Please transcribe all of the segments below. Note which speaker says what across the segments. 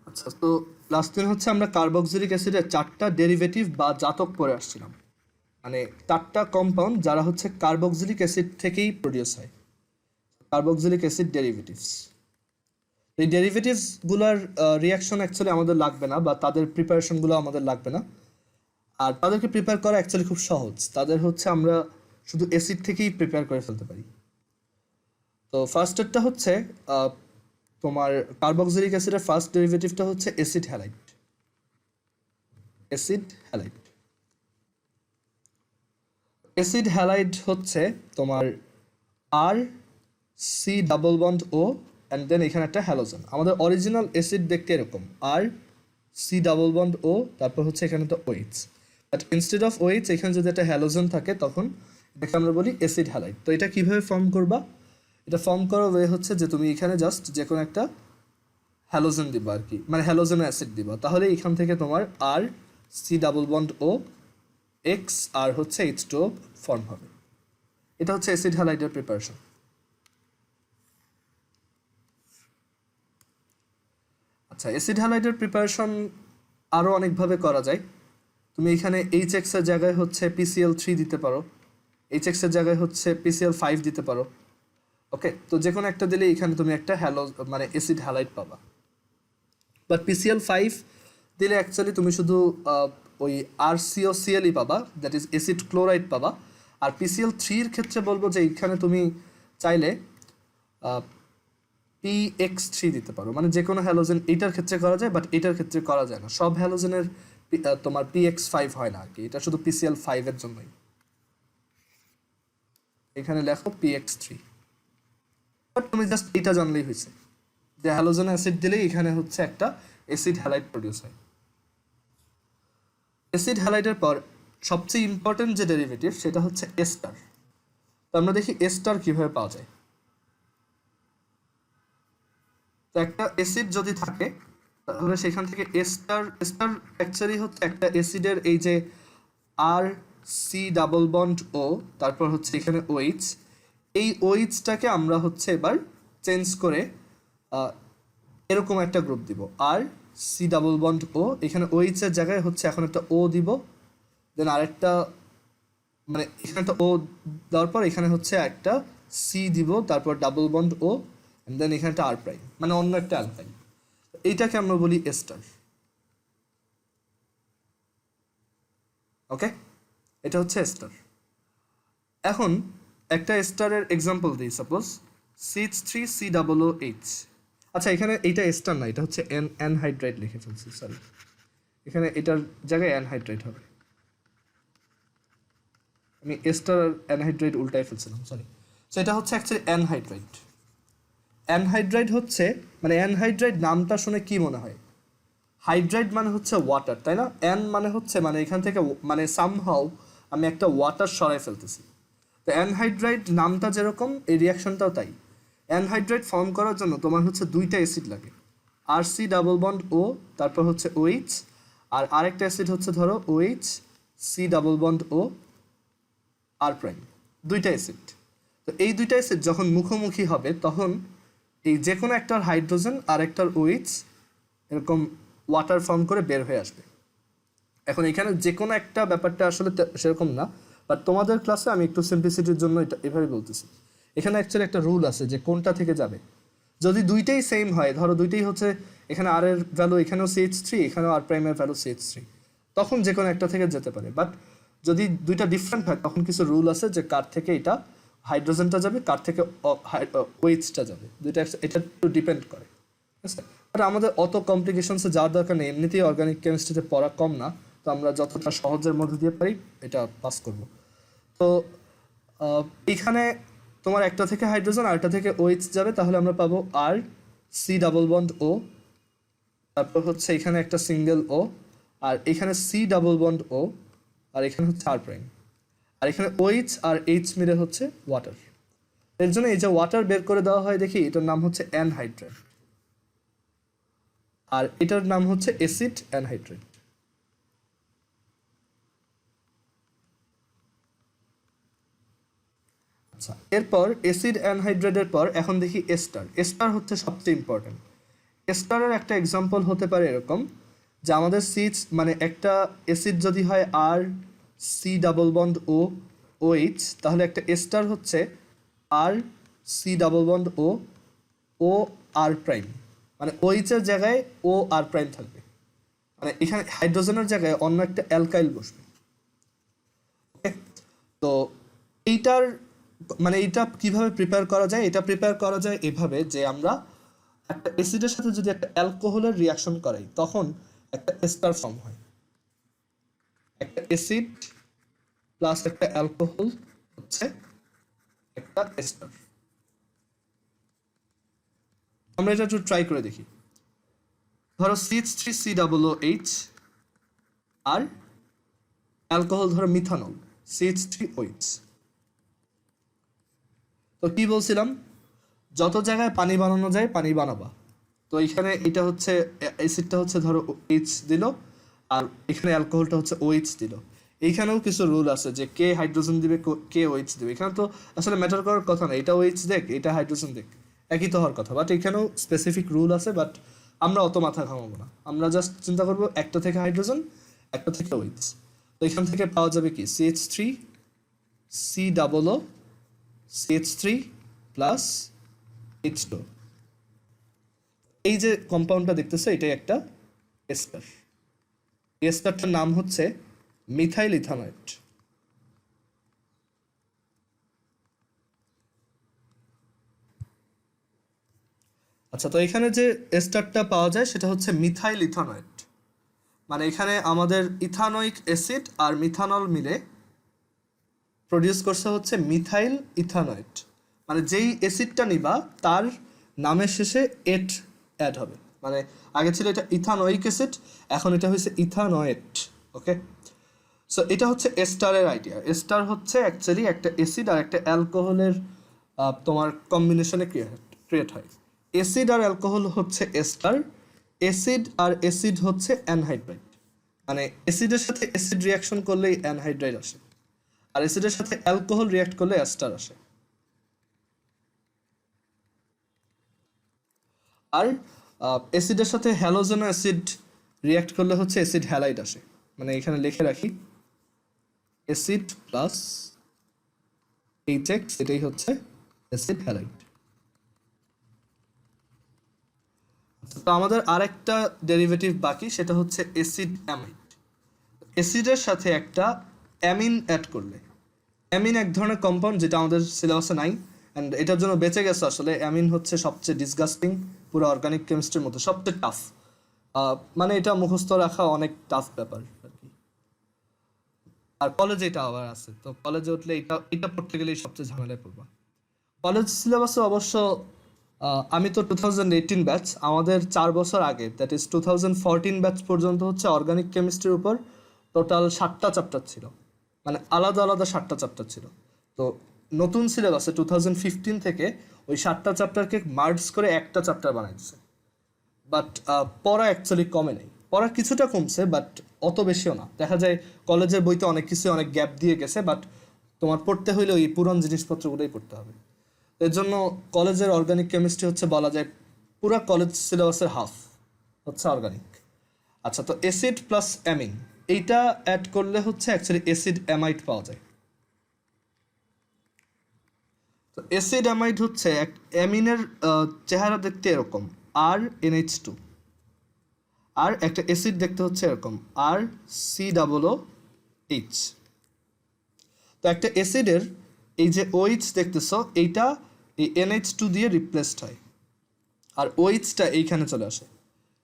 Speaker 1: আচ্ছা, তো লাস্ট দিন হচ্ছে আমরা কার্বক্সিলিক অ্যাসিডের 4টা ডেরিভেটিভ বা জাতক পড়ে আসছিলাম। মানে 4টা কম্পাউন্ড যারা হচ্ছে কার্বক্সিলিক অ্যাসিড থেকেই প্রডিউস হয়, কার্বক্সিলিক অ্যাসিড ডেরিভেটিভস। এই ডেরিভেটিভসগুলোর রিয়াকশন অ্যাকচুয়ালি আমাদের লাগবে না, বা তাদের প্রিপারেশনগুলো আমাদের লাগবে না। আর তাদেরকে প্রিপেয়ার করা অ্যাকচুয়ালি খুব সহজ। তাদের হচ্ছে আমরা শুধু অ্যাসিড থেকেই প্রিপেয়ার করে ফেলতে পারি। তো ফার্স্টেরটা হচ্ছে তোমার কার্বক্সিলিক অ্যাসিডের ফার্স্ট ডেরিভেটিভটা হচ্ছে acid halide. Acid halide acid halide হচ্ছে তোমার আর C double bond O and then এখানে একটা হ্যালোজেন। আমাদের অরিজিনাল অ্যাসিড দেখতে এরকম, আর সি ডাবল বন্ড ও, তারপর হচ্ছে এখানে তো O H, but instead of O H এখানে যদি একটা হ্যালোজেন থাকে তখন এটাকে আমরা বলি অ্যাসিড হ্যালাইড। তো এটা কীভাবে ফর্ম করবা? এটা ফর্ম করার ওয়ে হচ্ছে যে তুমি এখানে জাস্ট যে কোনো একটা হ্যালোজেন দিবা আর কি, মানে হ্যালোজেন অ্যাসিড দিবা, তাহলে এখান থেকে তোমার আর সি ডাবল বন্ড ও এক্স আর হচ্ছে এইচ টু ফর্ম হবে। এটা হচ্ছে অ্যাসিড হ্যালাইডের প্রিপারেশন। আচ্ছা, অ্যাসিড হ্যালাইডের প্রিপারেশন আরও অনেকভাবে করা যায়। তুমি এখানে এইচ এক্সের জায়গায় হচ্ছে PCl3 দিতে পারো, এইচ এক্সের জায়গায় হচ্ছে PCl5 দিতে পারো। ওকে, তো যে কোনো একটা দিলে এখানে তুমি একটা মানে অ্যাসিড হ্যালাইড পাবা। বাট PCl5 দিলে অ্যাকচুয়ালি তুমি শুধু ওই RCOClই পাবা, দ্যাট ইজ অ্যাসিড ক্লোরাইড পাবা। আর PCl3-র ক্ষেত্রে বলবো যে এখানে তুমি চাইলে PX3 দিতে পারো, মানে যে কোনো হ্যালোজেন এইটার ক্ষেত্রে করা যায়, বাট এটার ক্ষেত্রে করা যায় না। সব হ্যালোজেনের তোমার PX5 হয় না আর কি, এটা শুধু PCl5-এর জন্যই। এখানে লেখো PX3, বাট তুমি জাস্ট এটা জানলেই হয়েছে যে হ্যালোজেন অ্যাসিড দিলেই এখানে হচ্ছে একটা অ্যাসিড হ্যালাইড প্রডিউস হয়। অ্যাসিড হ্যালাইডের পর সবচেয়ে ইম্পর্টেন্ট যে ডেরিভেটিভ সেটা হচ্ছে এস্টার। তো আমরা দেখি এস্টার কীভাবে পাওয়া যায়। তো একটা অ্যাসিড যদি থাকে তাহলে সেখান থেকে এস্টার অ্যাকচুয়ালি হচ্ছে একটা অ্যাসিডের এই যে আর সি ডাবল বন্ড ও, তারপর হচ্ছে এখানে ওইচ, এই ওইচটাকে আমরা হচ্ছে এবার চেঞ্জ করে এরকম একটা গ্রুপ দিব, আর সি ডাবল বন্ড ও, এখানে ওইচের জায়গায় হচ্ছে এখন একটা ও দিব, দেন আরেকটা, মানে এখানে একটা ও দেওয়ার পর এখানে হচ্ছে একটা সি দিব, তারপর ডাবল বন্ড ও, দেন এখানে একটা আর প্রাইম, মানে অন্য একটা অ্যালকাইন। এইটাকে আমরা বলি এস্টার। ওকে, এটা হচ্ছে এস্টার। এখন একটা এস্টারের এক্সাম্পল দিই, সাপোজ CH3COOH। আচ্ছা, এখানে এইটা এস্টার না, এটা হচ্ছে অ্যানহাইড্রাইড লিখে ফেলছি, সরি। এখানে এটার জায়গায় অ্যানহাইড্রাইড হবে, আমি এস্টার আর অ্যানহাইড্রাইড উল্টাই ফেলছিলাম, সরি। সো এটা হচ্ছে অ্যাকচুয়ালি অ্যানহাইড্রাইড। অ্যানহাইড্রাইড হচ্ছে, মানে অ্যানহাইড্রাইড নামটা শুনে কি মনে হয়? হাইড্রাইড মানে হচ্ছে ওয়াটার, তাই না? অ্যান মানে হচ্ছে, মানে এখান থেকে মানে সামহাও আমি একটা ওয়াটার সরাই ফেলতেছি। তো অ্যানহাইড্রাইড নামটা যেরকম, এই রিয়াকশনটাও তাই। অ্যানহাইড্রাইড ফর্ম করার জন্য তোমার হচ্ছে দুইটা অ্যাসিড লাগে, আর সি ডাবল বন্ড ও, তারপর হচ্ছে ওইচ, আর আরেকটা অ্যাসিড হচ্ছে ধরো ওইচ সি ডাবল বন্ড ও আর প্রাইম, দুইটা অ্যাসিড। তো এই দুইটা অ্যাসিড যখন মুখোমুখি হবে তখন এই যে কোনো একটার হাইড্রোজেন আর একটার ওইচ এরকম ওয়াটার ফর্ম করে বের হয়ে আসবে। এখন এখানে যে কোনো একটা ব্যাপারটা আসলে সেরকম না, বাট তোমাদের ক্লাসে আমি একটু সিম্পলিসিটির জন্য এটা এভাবে বলতেছি। এখানে অ্যাকচুয়ালি একটা রুল আছে যে কোনটা থেকে যাবে। যদি দুইটাই সেম হয়, ধরো দুইটাই হচ্ছে এখানে আর এর ভ্যালু এখানেও CH3, এখানেও আর প্রাইমের ভ্যালু CH3, তখন যে কোনো একটা থেকে যেতে পারে। বাট যদি দুইটা ডিফারেন্ট হয় তখন কিছু রুল আছে যে কার থেকে এটা হাইড্রোজেনটা যাবে, কার থেকে ওয়েটসটা যাবে, দুইটা এটা একটু ডিপেন্ড করে, ঠিক আছে? বাট আমাদের অত কমপ্লিকেশনসে যাওয়ার দরকার নেই, এমনিতেই অর্গানিক কেমিস্ট্রিতে পড়া কম না, তো আমরা যতটা সহজের মধ্যে দিয়ে পারি এটা পাস করব। তো এখানে তোমার একটা থেকে হাইড্রোজেন আরেকটা থেকে ওইচ যাবে, তাহলে আমরা পাবো আর সি ডাবল বন্ড ও, তারপর হচ্ছে এখানে একটা সিঙ্গেল ও, আর এখানে সি ডাবল বন্ড ও, আর এখানে হচ্ছে আর প্রাইম, আর এখানে ওইচ আর এইচ মিলে হচ্ছে ওয়াটার। এর জন্য এই যে ওয়াটার বের করে দেওয়া হয় দেখি, এটার নাম হচ্ছে অ্যানহাইড্রাইড, আর এটার নাম হচ্ছে অ্যাসিড অ্যানহাইড্রাইড। আচ্ছা, এরপর অ্যাসিড অ্যানহাইড্রাইডের পর এখন দেখি এস্টার। এস্টার হচ্ছে সবচেয়ে ইম্পর্টেন্ট। এস্টারের একটা এক্সাম্পল হতে পারে এরকম যে আমাদের সিচ মানে একটা অ্যাসিড যদি হয় আর সি ডাবল বন্ড ও ও এইচ, তাহলে একটা এস্টার হচ্ছে আর সি ডাবল বন্ড ও আর প্রাইম, মানে OH এর জায়গায় ও আর প্রাইম থাকবে, মানে এখানে হাইড্রোজেনের জায়গায় অন্য একটা অ্যালকাইল বসবে। ওকে, তো এইটার মানে এইটা কিভাবে প্রিপেয়ার করা যায়, এটা প্রিপেয়ার করা যায় এভাবে যে আমরা একটা অ্যাসিডের সাথে যদি একটা অ্যালকোহলের রিয়াকশন করাই তখন একটা এস্টার ফর্ম হয়। একটা অ্যাসিড প্লাস একটা অ্যালকোহল হচ্ছে একটা এস্টার। আমরা এটা একটু ট্রাই করে দেখি। ধরো CH3COOH আর অ্যালকোহল ধরো মিথানল CH3OH। তো কি বলছিলাম, যত জায়গায় পানি বানানো যায় পানি বানাবা। তো এখানে এটা হচ্ছে অ্যাসিডটা হচ্ছে ধরো এইচ দিল, আর এখানে অ্যালকোহলটা হচ্ছে OH দিল। এইখানেও কিছু রুল আছে যে কে হাইড্রোজেন দিবে কে OH দিবে। এখানে তো আসলে ম্যাটার করার কথা না, এটা OH দেখ এটা হাইড্রোজেন দেখ, একই তো হওয়ার কথা। বাট এখানেও স্পেসিফিক রুল আছে, বাট আমরা অত মাথা ঘামাবো না। আমরা জাস্ট চিন্তা করবো একটা থেকে হাইড্রোজেন, একটা থেকে OH। তো এখান থেকে পাওয়া যাবে কি CH3COO CH3 প্লাস H2। এই যে কম্পাউন্ডটা দেখতেছো এটাই একটা এস্টার। এস্টারটার নাম হচ্ছে মিথাইল ইথানয়েড। আচ্ছা, তো এখানে যে এস্টারটা পাওয়া যায় সেটা হচ্ছে মিথাইল ইথানয়েড, মানে এখানে আমাদের ইথানোয়িক অ্যাসিড আর মিথানল মিলে প্রডিউস করছে হচ্ছে মিথাইল ইথানয়েড। মানে যেই অ্যাসিডটা নিবা তার নামের শেষে এট অ্যাড হবে, মানে আগে ছিল এটা ইথানোয়িক অ্যাসিড, এখন এটা হয়েছে ইথানয়েড। ওকে, সো এটা হচ্ছে এস্টারের আইডিয়া। এস্টার হচ্ছে অ্যাকচুয়ালি একটা অ্যাসিড আর একটা অ্যালকোহলের তোমার কম্বিনেশনে ক্রিয়েট হয়। অ্যাসিড আর অ্যালকোহল হচ্ছে এস্টার, অ্যাসিড আর অ্যাসিড হচ্ছে অ্যানহাইড্রাইড। মানে অ্যাসিডের সাথে অ্যাসিড রিয়াকশন করলেই অ্যানহাইড্রাইড আসে, আর অ্যাসিডের সাথে অ্যালকোহল রিয়াক্ট করলে এস্টার আসে। আর অ্যাসিডের সাথে হ্যালোজেন অ্যাসিড রিয়াক্ট করলে হচ্ছে অ্যাসিড হ্যালাইড আসে। মানে এখানে লিখে রাখি অ্যাসিড প্লাস এইচএক্স, এটাই হচ্ছে অ্যাসিড হ্যালাইড। তো আমাদের আরেকটা ডেরিভেটিভ বাকি, সেটা হচ্ছে অ্যাসিড অ্যামাইড। অ্যাসিডের সাথে একটা অ্যামিন অ্যাড করলে, অ্যামিন এক ধরনের কম্পাউন্ড যেটা আমাদের সিলেবাসে নাই, অ্যান্ড এটার জন্য বেঁচে গেছে। আসলে অ্যামিন হচ্ছে সবচেয়ে ডিসগাস্টিং পুরো অর্গানিক কেমিস্ট্রির মধ্যে, সবচেয়ে টাফ। মানে এটা মুখস্থ রাখা অনেক টাফ ব্যাপার আর কি। আর কলেজে এটা আবার আছে, তো কলেজে উঠলে এটা পড়তে গেলেই সবচেয়ে ঝামেলায় পড়বা। কলেজ সিলেবাসে অবশ্য আমি তো 2018 ব্যাচ, আমাদের 4 বছর আগে দ্যাট ইজ 2014 ব্যাচ পর্যন্ত হচ্ছে অর্গানিক কেমিস্ট্রির উপর টোটাল 7টা চ্যাপ্টার ছিল, মানে আলাদা আলাদা 7টা চ্যাপ্টার ছিল। তো নতুন সিলেবাসে 2015 থেকে ওই 7টা চ্যাপ্টারকে মার্জ করে একটা চ্যাপ্টার বানাই দিচ্ছে। বাট পড়া অ্যাকচুয়ালি কমে নেই, পড়া কিছুটা কমছে বাট অত বেশিও না। দেখা যায় কলেজের বইতে অনেক কিছু অনেক গ্যাপ দিয়ে গেছে, বাট তোমার পড়তে হইলে ওই পুরান জিনিসপত্রগুলোই পড়তে হবে। এর জন্য কলেজের অর্গানিক কেমিস্ট্রি হচ্ছে বলা যায় পুরা কলেজ সিলেবাসের হাফ হচ্ছে অর্গানিক। আচ্ছা, তো অ্যাসিড প্লাস অ্যামিন এইটা অ্যাড করলে হচ্ছে অ্যাকচুয়ালি অ্যাসিড অ্যামাইড পাওয়া যায়। তো অ্যাসিড অ্যামাইড হচ্ছে এক অ্যামিনের চেহারা দেখতে এরকম RNH2, আর একটা অ্যাসিড দেখতে হচ্ছে এরকম RCOOH। তো একটা অ্যাসিডের এই যে OH দেখতেছো এইটা এই NH2 দিয়ে রিপ্লেসড হয়, আর OHটা এইখানে চলে আসে।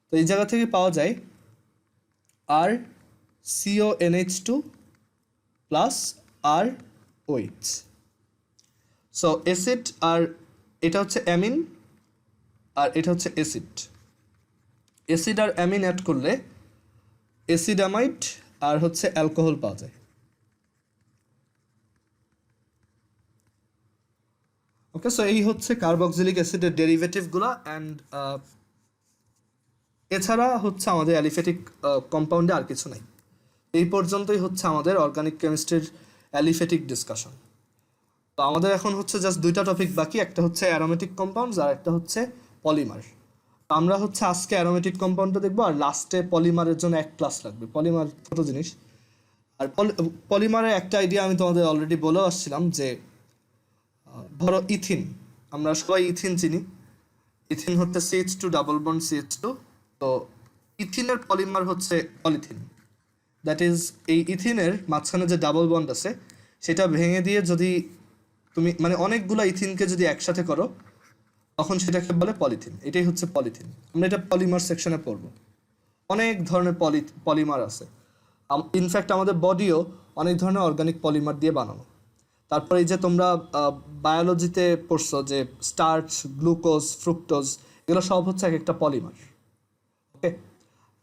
Speaker 1: তো এই জায়গা থেকে পাওয়া যায় RCONH2 plus ROH। So acid আর এটা হচ্ছে অ্যামিন আর এটা হচ্ছে অ্যাসিড। অ্যাসিড আর অ্যামিন অ্যাড করলে অ্যাসিড অ্যামাইড আর হচ্ছে অ্যালকোহল পাওয়া যায়। ওকে, সো এই হচ্ছে কার্বক্সিলিক অ্যাসিডের ডেরিভেটিভগুলো। অ্যান্ড এছাড়া হচ্ছে আমাদের অ্যালিফেটিক কম্পাউন্ডে আর কিছু নাই। এই পর্যন্তই হচ্ছে আমাদের অর্গানিক কেমিস্ট্রির অ্যালিফেটিক ডিসকাশন। তো আমাদের এখন হচ্ছে জাস্ট দুইটা টপিক বাকি, একটা হচ্ছে অ্যারোমেটিক কম্পাউন্ডস আর একটা হচ্ছে পলিমার। আমরা হচ্ছে আজকে অ্যারোমেটিক কম্পাউন্ডটা দেখবো, আর লাস্টে পলিমারের জন্য এক ক্লাস লাগবে। পলিমার ছোট জিনিস। আর পলিমারের একটা আইডিয়া আমি তোমাদের অলরেডি বলেও আসছিলাম যে ধরো ইথিন, আমরা সবাই ইথিন চিনি। ইথিন হচ্ছে CH2 ডাবল বন্ড CH2। তো ইথিনের পলিমার হচ্ছে পলিথিন। দ্যাট ইজ এই ইথিনের মাঝখানে যে ডাবল বন্ড আছে সেটা ভেঙে দিয়ে যদি তুমি মানে অনেকগুলো ইথিনকে যদি একসাথে করো তখন সেটাকে বলে পলিথিন। এটাই হচ্ছে পলিথিন। আমরা এটা পলিমার সেকশনে পড়বো। অনেক ধরনের পলিমার আছে। ইনফ্যাক্ট আমাদের বডিও অনেক ধরনের অর্গানিক পলিমার দিয়ে বানানো। তারপরে এই যে তোমরা বায়োলজিতে পড়ছো যে স্টার্চ, গ্লুকোজ, ফ্রুক্টোজ, এগুলো সব হচ্ছে এক একটা পলিমার। ওকে,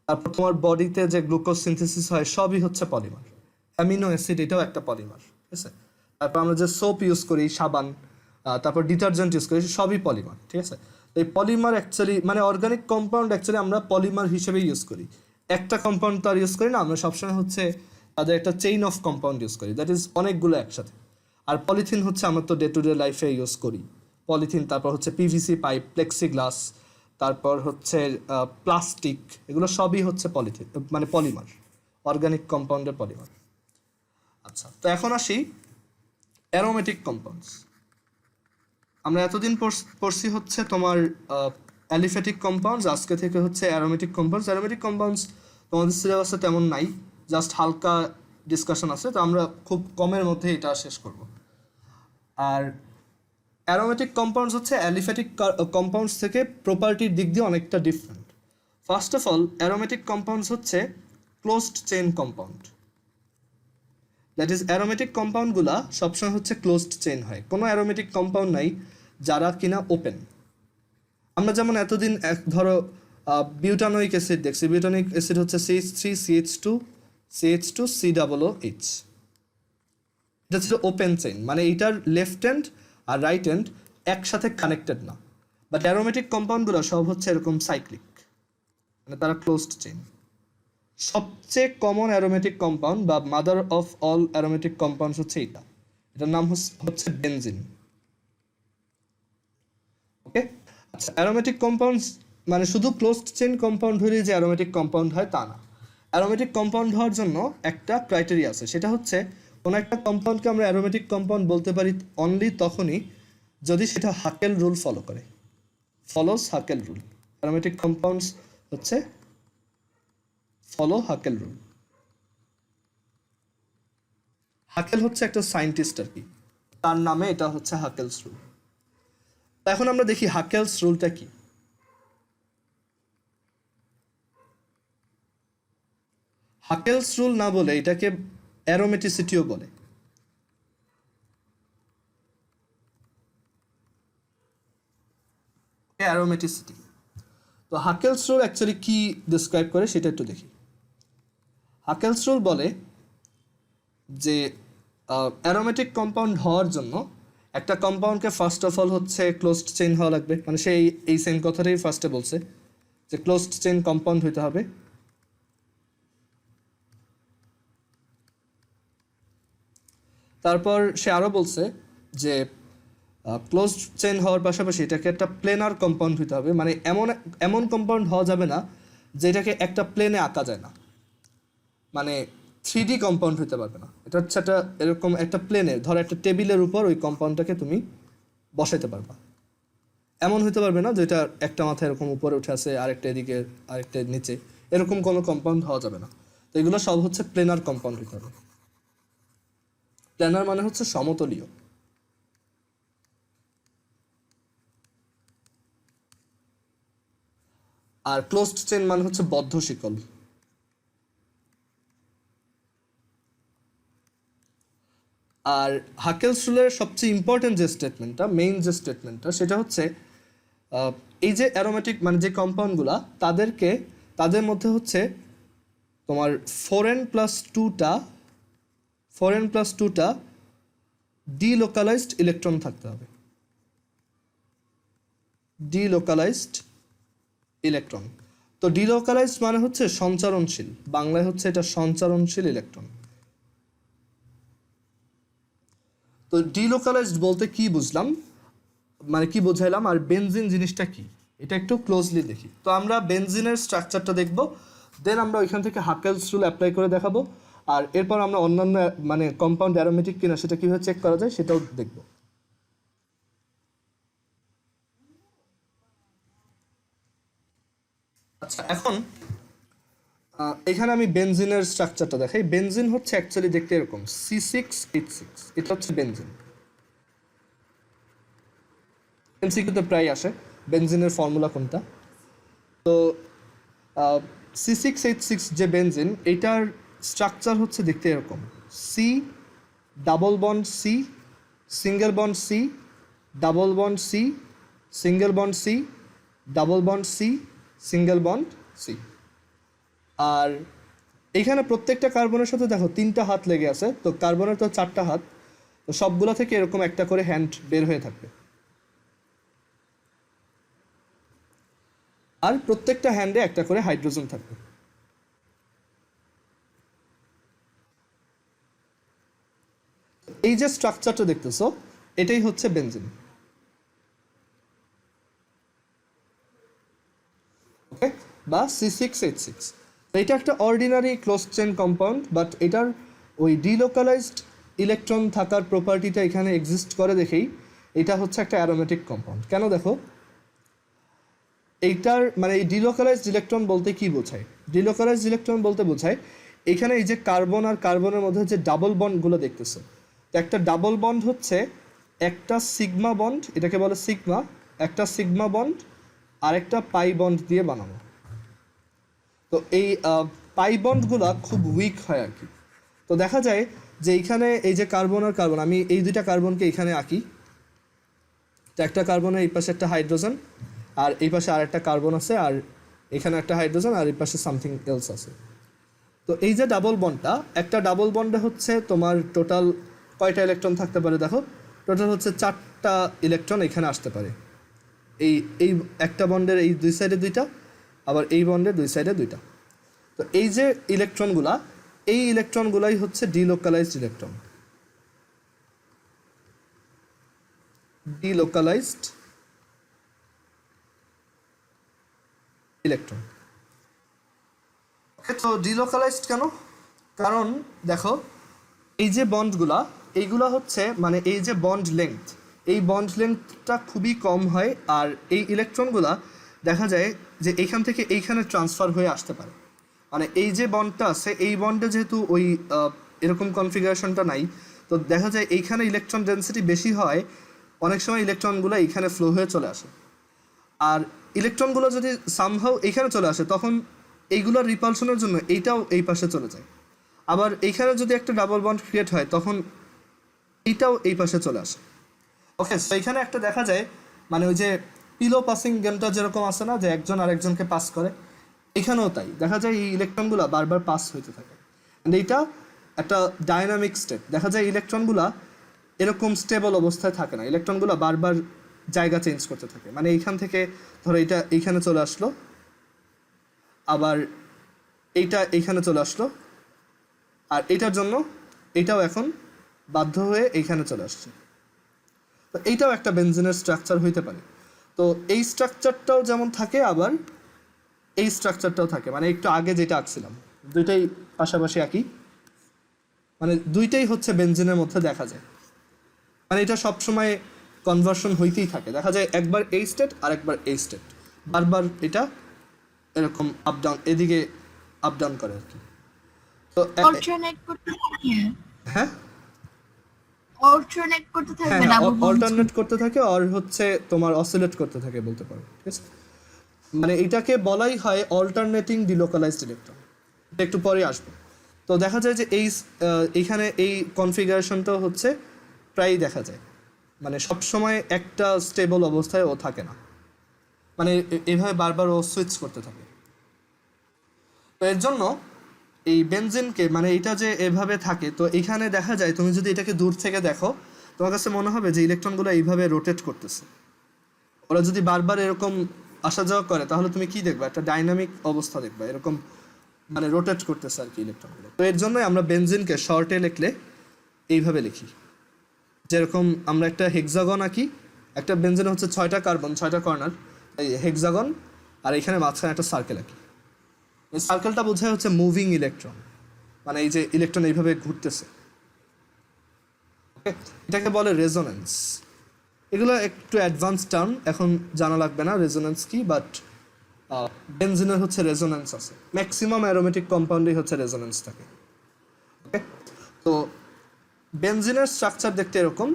Speaker 1: তারপর তোমার বডিতে যে গ্লুকোজ সিনথেসিস হয় সবই হচ্ছে পলিমার। অ্যামিনো অ্যাসিড এটাও একটা পলিমার, ঠিক আছে। তারপর আমরা যে সোপ ইউজ করি, সাবান, তারপর ডিটারজেন্ট ইউজ করি, সবই পলিমার, ঠিক আছে। এই পলিমার অ্যাকচুয়ালি মানে অর্গানিক কম্পাউন্ড অ্যাকচুয়ালি আমরা পলিমার হিসেবে ইউজ করি। একটা কম্পাউন্ড তো আর ইউজ করি না, আমরা সবসময় হচ্ছে তাদের একটা চেইন অফ কম্পাউন্ড ইউজ করি, দ্যাট ইজ অনেকগুলো একসাথে। আর পলিথিন হচ্ছে আমরা তো ডে টু ডে লাইফে ইউজ করি পলিথিন। তারপর হচ্ছে PVC পাইপ, প্লেক্সিগ্লাস, তারপর হচ্ছে প্লাস্টিক, এগুলো সবই হচ্ছে পলিথিন মানে পলিমার, অর্গানিক কম্পাউন্ডের পলিমার। আচ্ছা, তো এখন আসি অ্যারোমেটিক কম্পাউন্ডস। আমরা এতদিন পড়ছি হচ্ছে তোমার অ্যালিফ্যাটিক কম্পাউন্ডস, আজকে থেকে হচ্ছে অ্যারোমেটিক কম্পাউন্ডস। অ্যারোমেটিক কম্পাউন্ডস তোমাদের সিলেবাসে তেমন নাই, জাস্ট হালকা ডিসকাশন আছে, তো আমরা খুব কমের মধ্যে এটা শেষ করব। আর অ্যারোমেটিক কম্পাউন্ডস হচ্ছে অ্যালিফ্যাটিক কম্পাউন্ডস থেকে প্রপার্টির দিক দিয়ে অনেকটা different. First of all, aromatic compounds হচ্ছে closed chain compound. That is aromatic কম্পাউন্ডগুলা সবসময় হচ্ছে ক্লোজড চেইন হয়। কোনো অ্যারোমেটিক কম্পাউন্ড নাই যারা কিনা ওপেন। আমরা যেমন এতদিন ধরো বিউটানোইক অ্যাসিড দেখছি। বিউটানোইক অ্যাসিড হচ্ছে CH3 COOH। এটা ছিল ওপেন চেইন, মানে এইটার লেফট হ্যান্ড আর রাইট হ্যান্ড একসাথে কানেক্টেড না। বাট অ্যারোমেটিক কম্পাউন্ডগুলো সব হচ্ছে এরকম সাইক্লিক, মানে তারা ক্লোজড চেইন। সবচেয়ে কমন অ্যারোমেটিক কম্পাউন্ড বা mother of all aromatic compounds হচ্ছে এটা, এটার নাম হচ্ছে বেনজিন। ওকে, আচ্ছা, অ্যারোমেটিক কম্পাউন্ডস মানে শুধু ক্লোজড চেইন কম্পাউন্ড হলেই যে অ্যারোমেটিক কম্পাউন্ড হয় তা না। অ্যারোমেটিক কম্পাউন্ড হওয়ার জন্য একটা ক্রাইটেরিয়া আছে, সেটা হচ্ছে কোনো একটা কম্পাউন্ডকে আমরা অ্যারোমেটিক কম্পাউন্ড বলতে পারি অনলি তখনই যদি সেটা হাকেল রুল ফলো করে। Follows হাকেল rule. অ্যারোমেটিক কম্পাউন্ডস হচ্ছে ফলো হাকেল রুল। হাকেল হচ্ছে একটা সায়েন্টিস্ট আর কি, তার নামে এটা হচ্ছে হাকেলস রুল। এখন আমরা দেখি হাকেলস রুলটা কি। হাকেলস রুল না বলে এটাকে অ্যারোমেটিসিটিও বলে। অ্যারোমেটিসিটি। তো হাকেলস রুল অ্যাকচুয়ালি কি ডিসক্রাইব করে সেটা একটু দেখি। হাকেলস রুল বলে যে অ্যারোমেটিক কম্পাউন্ড হওয়ার জন্য একটা কম্পাউন্ডকে ফার্স্ট অফ অল হচ্ছে ক্লোজড চেইন হওয়া লাগবে। মানে সেই এই সেম কথাটাই ফার্স্টে বলছে যে ক্লোজড চেইন কম্পাউন্ড হইতে হবে। তারপর সে আরও বলছে যে ক্লোজড চেইন হওয়ার পাশাপাশি এটাকে একটা প্লেনার কম্পাউন্ড হইতে হবে। মানে এমন কম্পাউন্ড হওয়া যাবে না যেটাকে একটা প্লেনে আঁকা যায় না, মানে 3D কম্পাউন্ড হইতে পারবে না। এটা হচ্ছে একটা এরকম একটা প্লেনে, ধরো একটা টেবিলের উপর ওই কম্পাউন্ডটাকে তুমি বসাইতে পারবা। এমন হইতে পারবে না যেটা একটা মাথা এরকম উপরে উঠে আসে, আরেকটা এদিকে, আরেকটা নিচে, এরকম কোনো কম্পাউন্ড হওয়া যাবে না। তো এগুলো সব হচ্ছে প্লেনার কম্পাউন্ড হইতে হবে। প্লেনার মানে হচ্ছে সমতলীয়। আর ক্লোজড চেইন মানে হচ্ছে বদ্ধ শিকল। আর হাকেলস রুলের সবচেয়ে ইম্পর্টেন্ট যে স্টেটমেন্টটা, মেইন যে স্টেটমেন্টটা, সেটা হচ্ছে এই যে অ্যারোমেটিক মানে যে কম্পাউন্ডগুলা তাদের মধ্যে হচ্ছে তোমার 4n+2টা ডিলোকালাইজড ইলেকট্রন থাকতে হবে। Delocalised electron. তো ডিলোকালাইজড মানে হচ্ছে সঞ্চারণশীল, বাংলায় হচ্ছে এটা সঞ্চারণশীল ইলেকট্রন। তো ডিলোকালাইজড বলতে কি বুঝলাম, মানে কি বোঝাইলাম, আর বেনজিন জিনিসটা কি এটা একটু ক্লোজলি দেখি। তো আমরা বেনজিনের স্ট্রাকচারটা দেখব, দেন আমরা ওইখান থেকে হাকেলস রুল অ্যাপ্লাই করে দেখাবো, আর এরপর আমরা অন্যান্য মানে কম্পাউন্ড অ্যারোমেটিক কিনা সেটা কীভাবে চেক করা যায় সেটাও দেখব। আচ্ছা, এখন এখানে আমি বেনজিনের স্ট্রাকচারটা দেখাই। বেনজিন হচ্ছে অ্যাকচুয়ালি দেখতে এরকম C6H6, এটা হচ্ছে বেনজিন। এমসিকিউতে প্রায় আসে বেনজিনের ফর্মুলা কোনটা। তো C6H6 যে বেনজিন, এটার স্ট্রাকচার হচ্ছে দেখতে এরকম C double bond C single bond C double bond C single bond C double bond C single bond C. আর এখানে প্রত্যেকটা কার্বনের সাথে দেখো 3টা হাত লেগে আছে, তো কার্বনের তো 4টা হাত, তো সবগুলো থেকে এরকম একটা করে হ্যান্ড বের হয়ে থাকবে, আর প্রত্যেকটা হ্যান্ডে একটা করে হাইড্রোজেন থাকবে। এই যে স্ট্রাকচারটা দেখতেছো এটাই হচ্ছে বেনজিন। ওকে, বা C6H6। এটা একটা ordinary close chain compound, but এটার ওই ডিলোকালাইজড ইলেকট্রন থাকার প্রপার্টিটা এখানে এক্সিস্ট করে দেখেই এটা হচ্ছে একটা অ্যারোমেটিক কম্পাউন্ড। কেন দেখো, এইটার মানে এই ডিলোকালাইজড ইলেকট্রন বলতে কি বোঝায়? ডিলোকালাইজড ইলেকট্রন বলতে বোঝায় এখানে এই যে কার্বন আর কার্বনের মধ্যে যে ডাবল বন্ডগুলো দেখতেছো, তো একটা ডাবল বন্ড হচ্ছে একটা সিগমা বন্ড, এটাকে বলে সিগমা, একটা সিগমা বন্ড আর একটা পাই বন্ড দিয়ে বানানো। তো এই পাই বন্ডগুলো খুব উইক হয় আর কি। তো দেখা যায় যে এইখানে এই যে কার্বন আর কার্বন, আমি এই দুইটা কার্বনকে এখানে আঁকি, তো একটা কার্বনের এই পাশে একটা হাইড্রোজেন আর এই পাশে আর একটা কার্বন আছে, আর এখানে একটা হাইড্রোজেন আর এই পাশে সামথিং এলস আছে। তো এই যে ডাবল বন্ডটা, একটা ডাবল বন্ডে হচ্ছে তোমার টোটাল কয়টা ইলেকট্রন থাকতে পারে দেখো, টোটাল হচ্ছে 4টা ইলেকট্রন এখানে আসতে পারে। এই এই একটা বন্ডের এই দুই সাইডে 2টা, আবার এই বন্ডের দুই সাইডে 2টা। তো এই যে ইলেকট্রনগুলা, এই ইলেকট্রনগুলাই হচ্ছে ডিলোকালাইজড ইলেকট্রন। Delocalised electron. তো ডিলোকালাইজড কেন? কারণ দেখো এই যে বন্ডগুলা, এইগুলা হচ্ছে মানে এই যে বন্ড লেংথ, এই বন্ড লেংথটা খুবই কম হয়, আর এই ইলেকট্রনগুলা দেখা যায় যে এইখান থেকে এইখানে ট্রান্সফার হয়ে আসতে পারে। মানে এই যে বন্ডটা আছে, এই বন্ডে যেহেতু ওই এরকম কনফিগারেশনটা নাই, তো দেখা যায় এইখানে ইলেকট্রন ডেন্সিটি বেশি হয়, অনেক সময় ইলেকট্রনগুলো এইখানে ফ্লো হয়ে চলে আসে। আর ইলেকট্রনগুলো যদি সামহাও এইখানে চলে আসে, তখন এইগুলোর রিপালশনের জন্য এইটাও এই পাশে চলে যায়। আবার এইখানে যদি একটা ডাবল বন্ড ক্রিয়েট হয়, তখন এইটাও এই পাশে চলে আসে। ওকে, তো এখানে একটা দেখা যায় মানে ওই যে পিলো পাসিং গেমটা যেরকম আছে না, যে একজন আরেকজনকে পাস করে, এখানেও তাই দেখা যায় এই ইলেকট্রনগুলো বারবার পাস হইতে থাকে। অ্যান্ড এইটা একটা ডাইনামিক স্টেট, দেখা যায় ইলেকট্রনগুলো এরকম স্টেবল অবস্থায় থাকে না, ইলেকট্রনগুলো বারবার জায়গা চেঞ্জ করতে থাকে। মানে এইখান থেকে ধরো এইটা এইখানে চলে আসলো, আবার এইটা এইখানে চলে আসলো, আর এইটার জন্য এইটাও এখন বাধ্য হয়ে এইখানে চলে আসছে। তো এইটাও একটা বেনজিনের স্ট্রাকচার হইতে পারে। তো এই স্ট্রাকচারটাও যেমন থাকে, আবার এই স্ট্রাকচারটাও থাকে, মানে একটু আগে যেটা আঁকছিলাম, দুইটাই পাশাপাশি আঁকি, মানে দুইটাই হচ্ছে বেনজিনের মধ্যে দেখা যায়। মানে এটা সবসময় কনভার্সন হইতেই থাকে, দেখা যায় একবার এই স্টেট আর একবার এই স্টেট, বারবার এটা এরকম আপ ডাউন, এদিকে আপ ডাউন করে আর কি। তো
Speaker 2: অল্টারনেট করতে থাকে,
Speaker 1: হ্যাঁ
Speaker 2: অল্টারনেট করতে থাকবে,
Speaker 1: হ্যাঁ
Speaker 2: ডাবল
Speaker 1: অল্টারনেট করতে থাকে, আর হচ্ছে তোমার অসিলেট করতে থাকে বলতে পারো, ঠিক আছে। মানে এটাকে বলাই হয় অল্টারনেটিং ডিলোকালাইজড ইলেকট্রন, এটা একটু পরে আসবে। তো দেখা যায় যে এইখানে এই কনফিগারেশনটাও হচ্ছে প্রায়ই দেখা যায়, মানে সবসময় একটা স্টেবল অবস্থায় ও থাকে না, মানে এভাবে বারবার ও সুইচ করতে থাকে। তো এর জন্য এই বেনজিনকে মানে এটা যে এভাবে থাকে, তো এখানে দেখা যায় তুমি যদি এটাকে দূর থেকে দেখো, তোমার কাছে মনে হবে যে ইলেকট্রনগুলো এইভাবে রোটেট করতেছে। ওরা যদি বারবার এরকম আসা যাওয়া করে, তাহলে তুমি কি দেখবা? একটা ডাইনামিক অবস্থা দেখবা, এরকম মানে রোটেট করতেছে আর কি ইলেকট্রনগুলো। তো এর জন্যই আমরা বেনজিনকে শর্টে লিখলে এইভাবে লিখি, যেরকম আমরা একটা হেক্সাগন আঁকি, একটা বেনজিনে হচ্ছে 6টা কার্বন 6টা কর্নার, এই হেক্সাগন, আর এখানে মাঝখানে একটা সার্কেল আঁকি। এই সার্কেলটা বোঝায় হচ্ছে মুভিং ইলেকট্রন, মানে এই যে ইলেকট্রন এইভাবে ঘুরতেছে, এটাকে বলে রেজোনেন্স। এগুলো একটু অ্যাডভান্স টার্ম, এখন জানা লাগবে না রেজোনেন্স কি, বাট বেনজিনের হচ্ছে রেজোনেন্স আছে, ম্যাক্সিমাম অ্যারোমেটিক কম্পাউন্ডেই হচ্ছে রেজোনেন্স থাকে। ওকে, তো বেনজিনের স্ট্রাকচার দেখতে এরকম।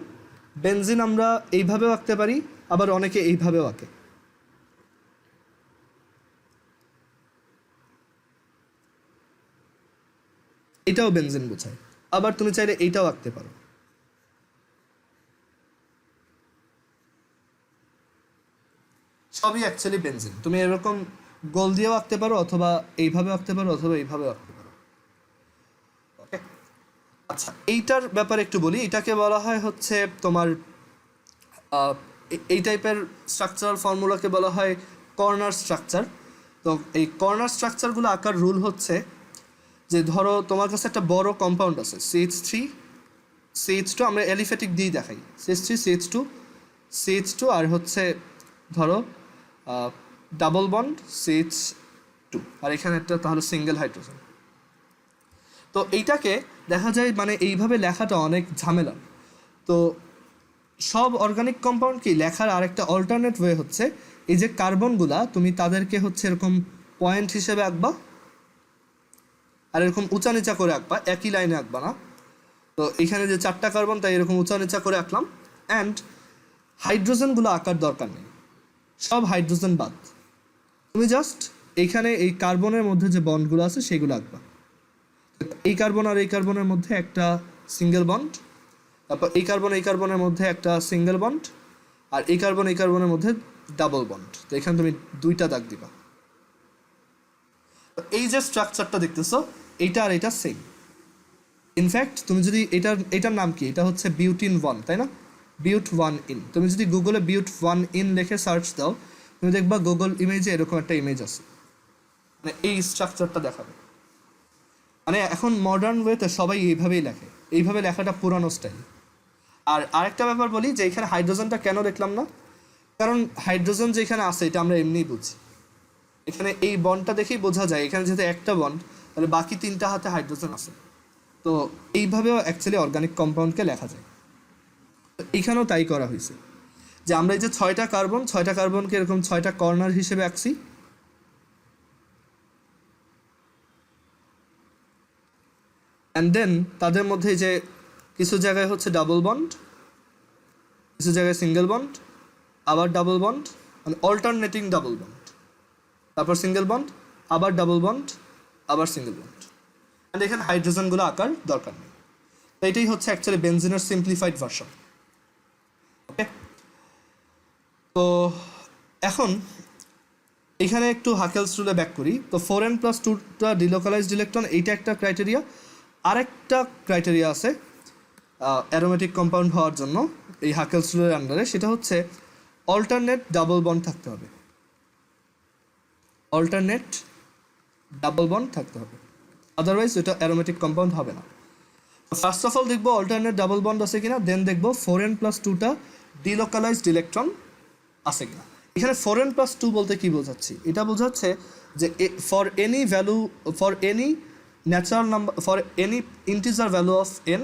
Speaker 1: বেনজিন আমরা এইভাবেও আঁকতে পারি, আবার অনেকে এইভাবেও আঁকে। এটাও বেনজিন বোঝায়, আবার তুমি চাইলে এইটাও আঁকতে পারো। সবই অ্যাকচুয়ালি বেনজিন। তুমি এরকম গোল দিয়েও আঁকতে পারো, অথবা এইভাবে আঁকতে পারো, অথবা এইভাবে আঁকতে পারো। ওকে, আচ্ছা এইটার ব্যাপারে একটু বলি। এটাকে বলা হয় হচ্ছে তোমার এই টাইপের স্ট্রাকচারাল ফর্মুলাকে বলা হয় কর্নার স্ট্রাকচার। তো এই কর্নার স্ট্রাকচারগুলো আঁকার রুল হচ্ছে যে ধরো তোমার কাছে একটা বড় কম্পাউন্ড আছে CH3CH2, আমরা অ্যালিফ্যাটিক দিয়েই দেখাই, CH3CH2 আর হচ্ছে ধরো ডাবল বন্ড CH2, আর এখানে একটা তাহলে সিঙ্গেল হাইড্রোজেন। তো এইটাকে দেখা যায় মানে এইভাবে লেখাটা অনেক ঝামেলা। তো সব অর্গানিক কম্পাউন্ড কি লেখার আরেকটা অল্টারনেট ওয়ে হচ্ছে এই যে কার্বনগুলা তুমি তাদেরকে হচ্ছে এরকম পয়েন্ট হিসেবে আঁকবা, আর এরকম উঁচা নিচা করে আঁকবা, একই লাইনে আঁকবা না। তো এখানে যে 4টা কার্বন, তাই এরকম উঁচা নিচা করে আঁকলাম। অ্যান্ড হাইড্রোজেনগুলো আঁকার দরকার নেই, সব হাইড্রোজেন বাদ। তুমি জাস্ট এইখানে এই কার্বনের মধ্যে যে বন্ডগুলো আছে সেগুলো আঁকবা। এই কার্বন আর এই কার্বনের মধ্যে একটা সিঙ্গেল বন্ড, তারপর এই কার্বনের মধ্যে একটা সিঙ্গেল বন্ড, আর এই কার্বনের মধ্যে ডাবল বন্ড। তো এখানে তুমি 2টা দাগ দিবা। এই যে স্ট্রাকচারটা দেখতেছো, এইটা আর এটা সেম। ইনফ্যাক্ট তুমি যদি এটার নাম কি, এটা হচ্ছে বিউটিন 1, তাই না? বিউট 1 ইন। তুমি যদি গুগলে বিউট 1 ইন লিখে সার্চ দাও, তুমি দেখবা গুগল ইমেজে এরকম একটা ইমেজ আছে, মানে এই স্ট্রাকচারটা দেখাবে। মানে এখন মডার্ন ওয়েতে সবাই এইভাবেই লেখে, এইভাবে লেখাটা পুরানো স্টাইল। আর আরেকটা ব্যাপার বলি যে এখানে হাইড্রোজেনটা কেন দেখলাম না, কারণ হাইড্রোজেন যেখানে আছে এটা আমরা এমনিই বুঝি। এখানে এই বন্ডটা দেখেই বোঝা যায় এখানে যেহেতু একটা বন্ড, তাহলে বাকি 3টা হাতে হাইড্রোজেন আছে। তো এইভাবেও অ্যাকচুয়ালি অর্গানিক কম্পাউন্ডকে লেখা যায়। তো এইখানেও তাই করা হয়েছে যে আমরা এই যে 6টা কার্বনকে এরকম 6টা কর্নার হিসেবে আঁকছি। অ্যান্ড দেন তাদের মধ্যে যে কিছু জায়গায় হচ্ছে ডাবল বন্ড, কিছু জায়গায় সিঙ্গেল বন্ড, আবার ডাবল বন্ড, মানে অল্টারনেটিং ডাবল বন্ড, তারপর সিঙ্গেল বন্ড, আবার ডাবল বন্ড, আবার সিঙ্গেল বন্ড। অ্যান্ড এখানে হাইড্রোজেনগুলো আঁকার দরকার নেই। তো এটাই হচ্ছে অ্যাকচুয়ালি বেনজিনের সিম্পলিফাইড ভার্সন। ওকে, তো এখন এখানে একটু হাকেলস রুলে ব্যাক করি। তো 4n+2টা ডিলোকালাইজড ইলেকট্রন, এইটা একটা ক্রাইটেরিয়া। আরেকটা ক্রাইটেরিয়া আছে অ্যারোমেটিক কম্পাউন্ড হওয়ার জন্য এই হাকেলস রুলের আন্ডারে, সেটা হচ্ছে অল্টারনেট ডাবল বন্ড থাকতে হবে। অল্টারনেট ডাবল বন্ড থাকতে হবে, আদারওয়াইজ এটা অ্যারোমেটিক কম্পাউন্ড হবে না। ফার্স্ট অফ অল দেখবো অল্টারনেট ডাবল বন্ড আছে কিনা, দেন দেখবো 4n+2টা ডিলোকালাইজড ইলেকট্রন আছে কিনা। এখানে 4n+2 বলতে কি বোঝাচ্ছি, এটা বোঝাচ্ছে যে for any value, for any natural number, for any integer value of n,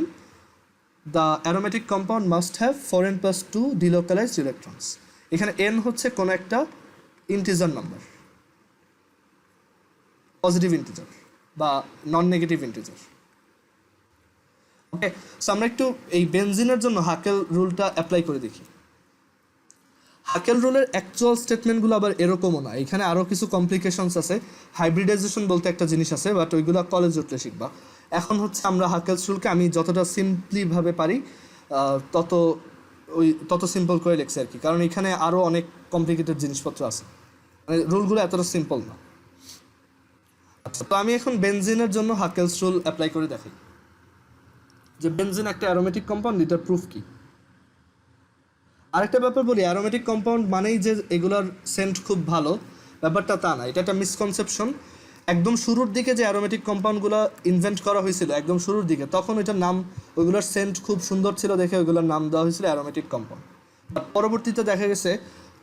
Speaker 1: the aromatic compound must have 4n+2 delocalised electrons. এখানে n হচ্ছে কোনো একটা ইন্টিজার নাম্বার, পজিটিভ ইন্টিজার বা নন নেগেটিভ ইন্টিজার। ওকে, সো আমরা একটু এই বেনজিনের জন্য হাকেল রুলটা অ্যাপ্লাই করে দেখি। হাকেল রুলের অ্যাকচুয়াল স্টেটমেন্টগুলো আবার এরকমও না, এখানে আরও কিছু কমপ্লিকেশনস আছে। হাইব্রিডাইজেশন বলতে একটা জিনিস আছে, বাট ওইগুলো কলেজ উঠলে শিখবা। এখন হচ্ছে আমরা হাকেলস রুলকে আমি যতটা সিম্পলিভাবে পারি তত সিম্পল করে লিখছি আর কি, কারণ এখানে আরও অনেক কমপ্লিকেটেড জিনিসপত্র আছে, মানে রুলগুলো এতটা সিম্পল না। আচ্ছা, তো আমি এখন বেনজিনের জন্য হাকেলস রুল অ্যাপ্লাই করে দেখাই যে বেনজিন একটা অ্যারোমেটিক কম্পাউন্ড, এটার প্রুফ কি। আরেকটা ব্যাপার বলি, অ্যারোমেটিক কম্পাউন্ড মানেই যে এগুলোর সেন্ট খুব ভালো, ব্যাপারটা তা না, এটা একটা মিসকনসেপশন। একদম শুরুর দিকে যে অ্যারোমেটিক কম্পাউন্ডগুলো ইনভেন্ট করা হয়েছিল একদম শুরুর দিকে, তখন ওইটার নাম, ওইগুলোর সেন্ট খুব সুন্দর ছিল দেখে ওইগুলোর নাম দেওয়া হয়েছিল অ্যারোমেটিক কম্পাউন্ড। পরবর্তীতে দেখা গেছে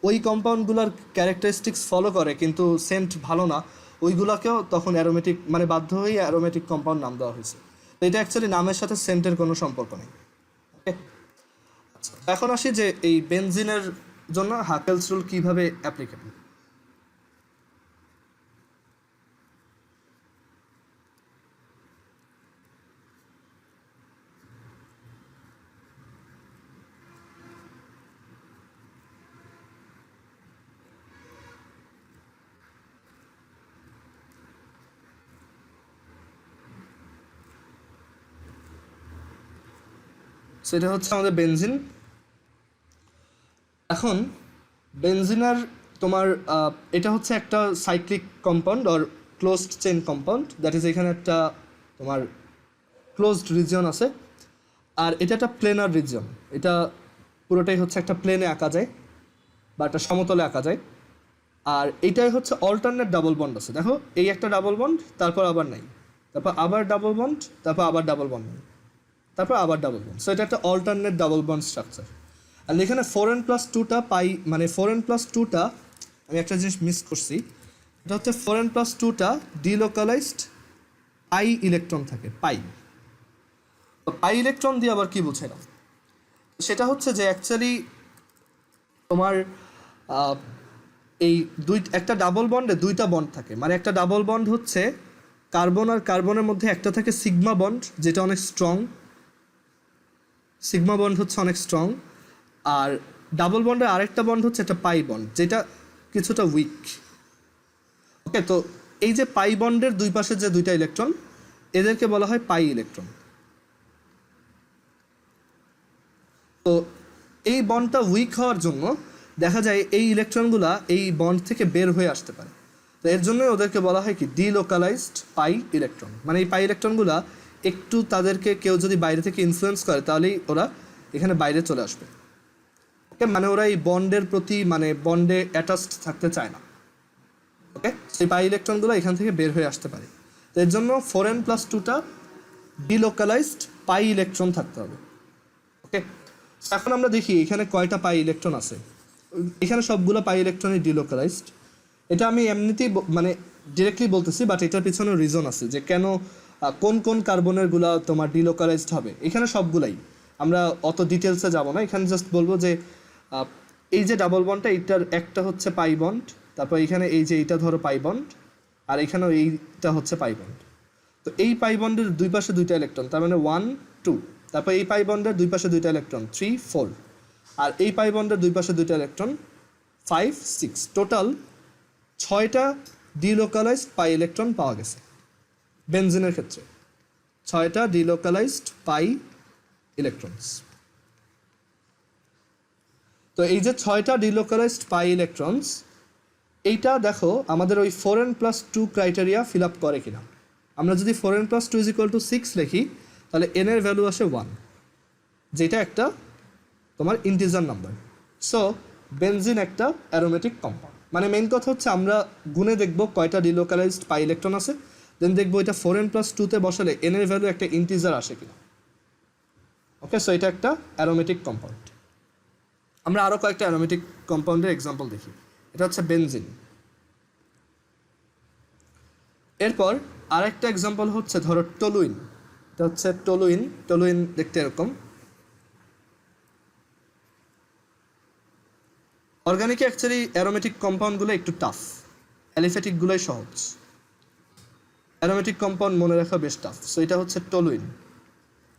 Speaker 1: ওই কম্পাউন্ডগুলোর ক্যারেক্টারিস্টিক্স ফলো করে কিন্তু সেন্ট ভালো না, ওইগুলোকেও তখন অ্যারোমেটিক মানে বাধ্য হয়ে অ্যারোমেটিক কম্পাউন্ড নাম দেওয়া হয়েছে। তো এটা অ্যাকচুয়ালি নামের সাথে সেন্টের কোনো সম্পর্ক নেই। ওকে, আচ্ছা এখন আসি যে এই বেনজিনের জন্য হাকেলস রুল কীভাবে অ্যাপ্লিকেবল। সেটা হচ্ছে আমাদের বেনজিন। এখন বেনজিনার তোমার এটা হচ্ছে একটা cyclic compound or closed chain compound, that is এখানে একটা তোমার ক্লোজড রিজিয়ন আছে, আর এটা একটা প্লেনার রিজিয়ন। এটা পুরোটাই হচ্ছে একটা প্লেনে আঁকা যায় বা একটা সমতলে আঁকা যায়। আর এইটাই হচ্ছে অল্টারনেট ডাবল বন্ড আছে, দেখো এই একটা ডাবল বন্ড, তারপর আবার নাই, তারপর আবার ডাবল বন্ড, তারপর আবার ডাবল বন্ড নাই, তারপর আবার ডাবল বন্ড। সো এটা একটা অল্টারনেট ডাবল বন্ড স্ট্রাকচার। আর এখানে 4n+2টা পাই, মানে 4n+2টা আমি একটা জিনিস মিস করছি, এটা হচ্ছে 4n+2টা ডিলোকালাইজড পাই ইলেকট্রন থাকে, পাই। তো পাই ইলেকট্রন দিয়ে আবার কি বুঝে না, সেটা হচ্ছে যে অ্যাকচুয়ালি তোমার এই একটা ডাবল বন্ডে দুইটা বন্ড থাকে, মানে একটা ডাবল বন্ড হচ্ছে কার্বন আর কার্বনের মধ্যে একটা থাকে সিগমা বন্ড, যেটা অনেক স্ট্রং, সিগমা বন্ড হচ্ছে অনেক স্ট্রং। আর ডাবল বন্ডের আরেকটা বন্ড হচ্ছে একটা পাই বন্ড, যেটা কিছুটা উইক। ওকে, তো এই যে পাই বন্ডের দুই পাশে যে দুইটা ইলেকট্রন, এদেরকে বলা হয় পাই ইলেকট্রন। তো এই বন্ডটা উইক হওয়ার জন্য দেখা যায় এই ইলেকট্রনগুলা এই বন্ড থেকে বের হয়ে আসতে পারে। তো এর জন্যই ওদেরকে বলা হয় কি ডিলোকালাইজড পাই ইলেকট্রন, মানে এই পাই ইলেকট্রনগুলা একটু তাদেরকে কেউ যদি বাইরে থেকে ইনফ্লুয়েন্স করে তাহলেই ওরা এখানে বাইরে চলে আসবে। ওকে, মানে ওরা এই বন্ডের প্রতি মানে বন্ডে অ্যাটাচড থাকতে চায় না। ওকে, সেই পাই ইলেকট্রনগুলো এখান থেকে বের হয়ে আসতে পারে। তো এর জন্য 4n+2টা ডিলোকালাইজড পাই ইলেকট্রন থাকতে হবে। ওকে, এখন আমরা দেখি এখানে কয়টা পাই ইলেকট্রন আছে। এখানে সবগুলো পাই ইলেকট্রনই ডিলোকালাইজড। এটা আমি এমনিতেই মানে ডিরেক্টলি বলতেছি, বাট এটার পিছনে রিজন আছে যে কেন কোন কোন কার্বনেরগুলো তোমার ডিলোকালাইজড হবে। এখানে সবগুলাই আমরা অত ডিটেলসে যাব না, এখানে জাস্ট বলবো যে এই যে ডাবল বন্ডটা, এইটার একটা হচ্ছে পাই বন্ড, তারপর এখানে এই যে এইটা ধরো পাই বন্ড, আর এখানেও এইটা হচ্ছে পাই বন্ড। তো এই পাই বন্ডের দুই পাশে দুইটা ইলেকট্রন, তার মানে 1 2, তারপর এই পাই বন্ডের দুই পাশে দুইটা ইলেকট্রন 3 4, আর এই পাই বন্ডের দুই পাশে দুইটা ইলেকট্রন 5 6, টোটাল 6টা ডিলোকালাইজড পাই ইলেকট্রন পাওয়া গেছে বেনজিনের ক্ষেত্রে। 6টা ডিলোকালাইজড পাই ইলেকট্রনস। তো এই যে 6টা ডিলোকালাইজড পাই ইলেকট্রনস, এইটা দেখো আমাদের ওই 4n+2 ক্রাইটেরিয়া ফিল আপ করে কিনা। আমরা যদি 4n+2 = 6 লিখি, তাহলে n এর ভ্যালু আসে 1, যেটা একটা তোমার ইন্টিজার নাম্বার। সো বেনজিন একটা অ্যারোমেটিক কম্পাউন্ড। মানে মেইন কথা হচ্ছে আমরা গুণে দেখব কয়টা ডিলোকালাইজড পাই ইলেকট্রন আছে, দেন দেখবো এটা 4n+2তে বসালে n এর ভ্যালু একটা ইন্টিজার আসে কিনা। ওকে, সো এটা একটা অ্যারোমেটিক কম্পাউন্ড। আমরা আরও কয়েকটা অ্যারোমেটিক কম্পাউন্ডের এক্সাম্পল দেখি। এটা হচ্ছে বেনজিন। এরপর আরেকটা এক্সাম্পল হচ্ছে ধরো টলুইন। এটা হচ্ছে টলুইন। টলুইন দেখতে এরকম। অর্গানিকে অ্যাকচুয়ালি অ্যারোমেটিক কম্পাউন্ডগুলো একটু টাফ, অ্যালিফেটিকগুলোই সহজ। অ্যারোমেটিক কম্পাউন্ড মনে রাখা বেশ টাফ। সো এটা হচ্ছে টলুইন।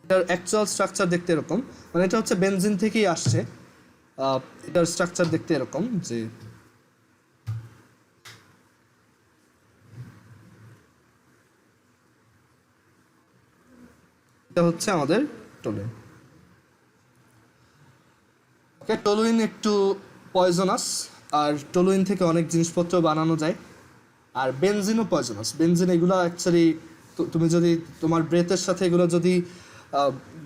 Speaker 1: এটার অ্যাকচুয়াল স্ট্রাকচার দেখতে এরকম, মানে এটা হচ্ছে বেনজিন থেকেই আসছে। এটার স্ট্রাকচার দেখতে এরকম, যে এটা হচ্ছে আমাদের টলুইন। ওকে, টলুইন একটু পয়জনাস, আর টলুইন থেকে অনেক জিনিসপত্র বানানো যায়। আর বেনজিনও পয়জনাস। বেনজিন এগুলো অ্যাকচুয়ালি তুমি যদি তোমার ব্রেথের সাথে এগুলো যদি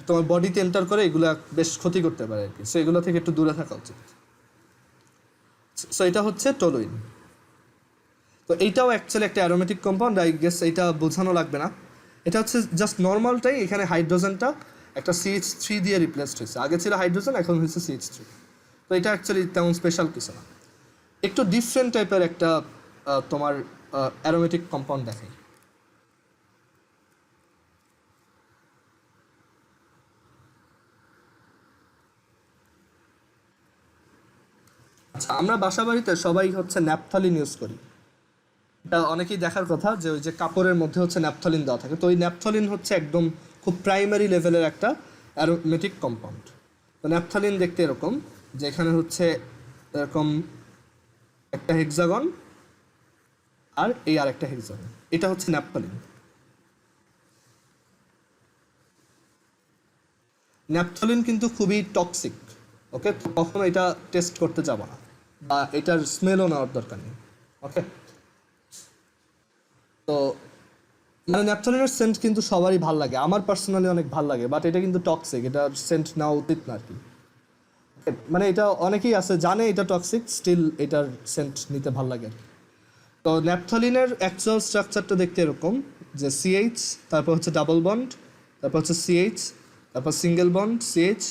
Speaker 1: তোমার বডিতে এন্টার করে, এগুলো বেশ ক্ষতি করতে পারে আর কি। সো এগুলো থেকে একটু দূরে থাকা উচিত। সো এটা হচ্ছে টলুইন। তো এইটাও অ্যাকচুয়ালি একটা অ্যারোমেটিক কম্পাউন্ড, আই গেস এইটা বোঝানো লাগবে না। এটা হচ্ছে জাস্ট নর্মালটাই, এখানে হাইড্রোজেনটা একটা CH3 দিয়ে রিপ্লেসড হয়েছে। আগে ছিল হাইড্রোজেন, এখন হয়েছে CH3। তো এটা অ্যাকচুয়ালি তেমন স্পেশাল কিছু না। একটু ডিফারেন্ট টাইপের একটা তোমার অ্যারোমেটিক কম্পাউন্ড দেখাই। আচ্ছা, আমরা বাসা বাড়িতে সবাই হচ্ছে ন্যাপথলিন ইউজ করি। এটা অনেকেই দেখার কথা যে ওই যে কাপড়ের মধ্যে হচ্ছে ন্যাপথলিন দেওয়া থাকে। তো ওই ন্যাপথলিন হচ্ছে একদম খুব প্রাইমারি লেভেলের একটা অ্যারোমেটিক কম্পাউন্ড। তো ন্যাপথলিন দেখতে এরকম, যে এখানে হচ্ছে এরকম একটা হেক্সাগন আর এই আর একটা হেক্সাগন, এটা হচ্ছে ন্যাপথলিন। ন্যাপথলিন কিন্তু খুবই টক্সিক, ওকে? কখনো এটা টেস্ট করতে যাব না, বা এটার স্মেলও নেওয়ার দরকার নেই, ওকে? তো মানে ন্যাপথলিনের সেন্ট কিন্তু সবারই ভাল লাগে, আমার পার্সোনালি অনেক ভাল লাগে, বাট এটা কিন্তু টক্সিক, এটা সেন্ট নেওয়া উচিত না আর কি। মানে এটা অনেকেই আছে জানে এটা টক্সিক, স্টিল এটার সেন্ট নিতে ভাল লাগে আর কি। তো ন্যাপথলিনের অ্যাকচুয়াল স্ট্রাকচারটা দেখতে এরকম, যে সিএইচ, তারপর হচ্ছে ডাবল বন্ড, তারপর হচ্ছে সিএইচ, তারপর single bond CH,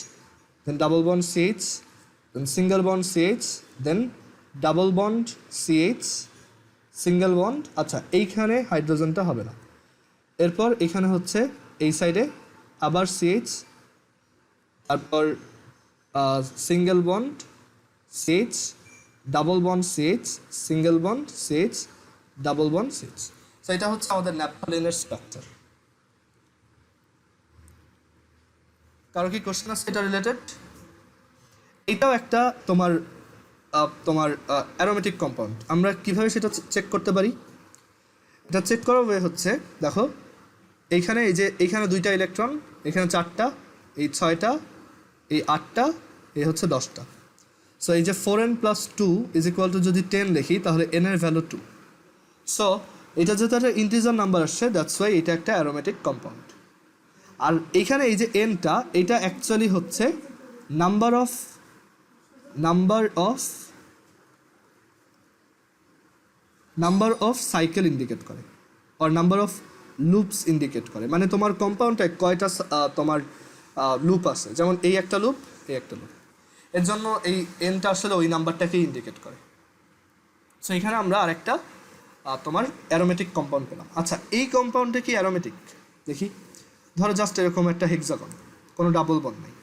Speaker 1: then double bond CH, then single bond CH, then double bond CH, single bond. আচ্ছা, এইখানে হাইড্রোজেনটা হবে না। এরপর এখানে হচ্ছে এই সাইডে আবার সিএইচ, তারপর single bond CH, double bond CH, single bond CH, double bond CH. So এটা হচ্ছে আমাদের ন্যাপথলিনের স্ট্রাকচার। কারো কি কোশ্চেন আছে এটা রিলেটেড? এটাও একটা তোমার অ্যারোমেটিক কম্পাউন্ড। আমরা কিভাবে সেটা চেক করতে পারি? এটা চেক করার ওয়ে হচ্ছে, দেখো এইখানে এই যে এইখানে 2টা ইলেকট্রন, এখানে 4টা, এই 6টা, এই 8টা, এই হচ্ছে 10টা। সো এই যে 4n + 2 = যদি 10 লিখি, তাহলে n এর ভ্যালু 2। সো এটা যেহেতু একটা ইন্টিজার নাম্বার আসছে, দ্যাটস ওয়াই এটা একটা অ্যারোমেটিক কম্পাউন্ড। আর এইখানে এই যে nটা, এটা অ্যাকচুয়ালি হচ্ছে নাম্বার অফ সাইকেল ইন্ডিকেট করে, আর নাম্বার অফ লুপস ইন্ডিকেট করে। মানে তোমার কম্পাউন্ডে কয়টা তোমার লুপ আছে, যেমন এই একটা লুপ, এই একটা লুপ, এর জন্য এই এনটা আসলে ওই নাম্বারটাকে ইন্ডিকেট করে। সো এখানে আমরা আরেকটা তোমার অ্যারোমেটিক কম্পাউন্ড পেলাম। আচ্ছা, এই কম্পাউন্ডটা কি অ্যারোমেটিক দেখি। ধরো জাস্ট এরকম একটা হেক্সাগন, কোনো ডাবল বন্ড নেই।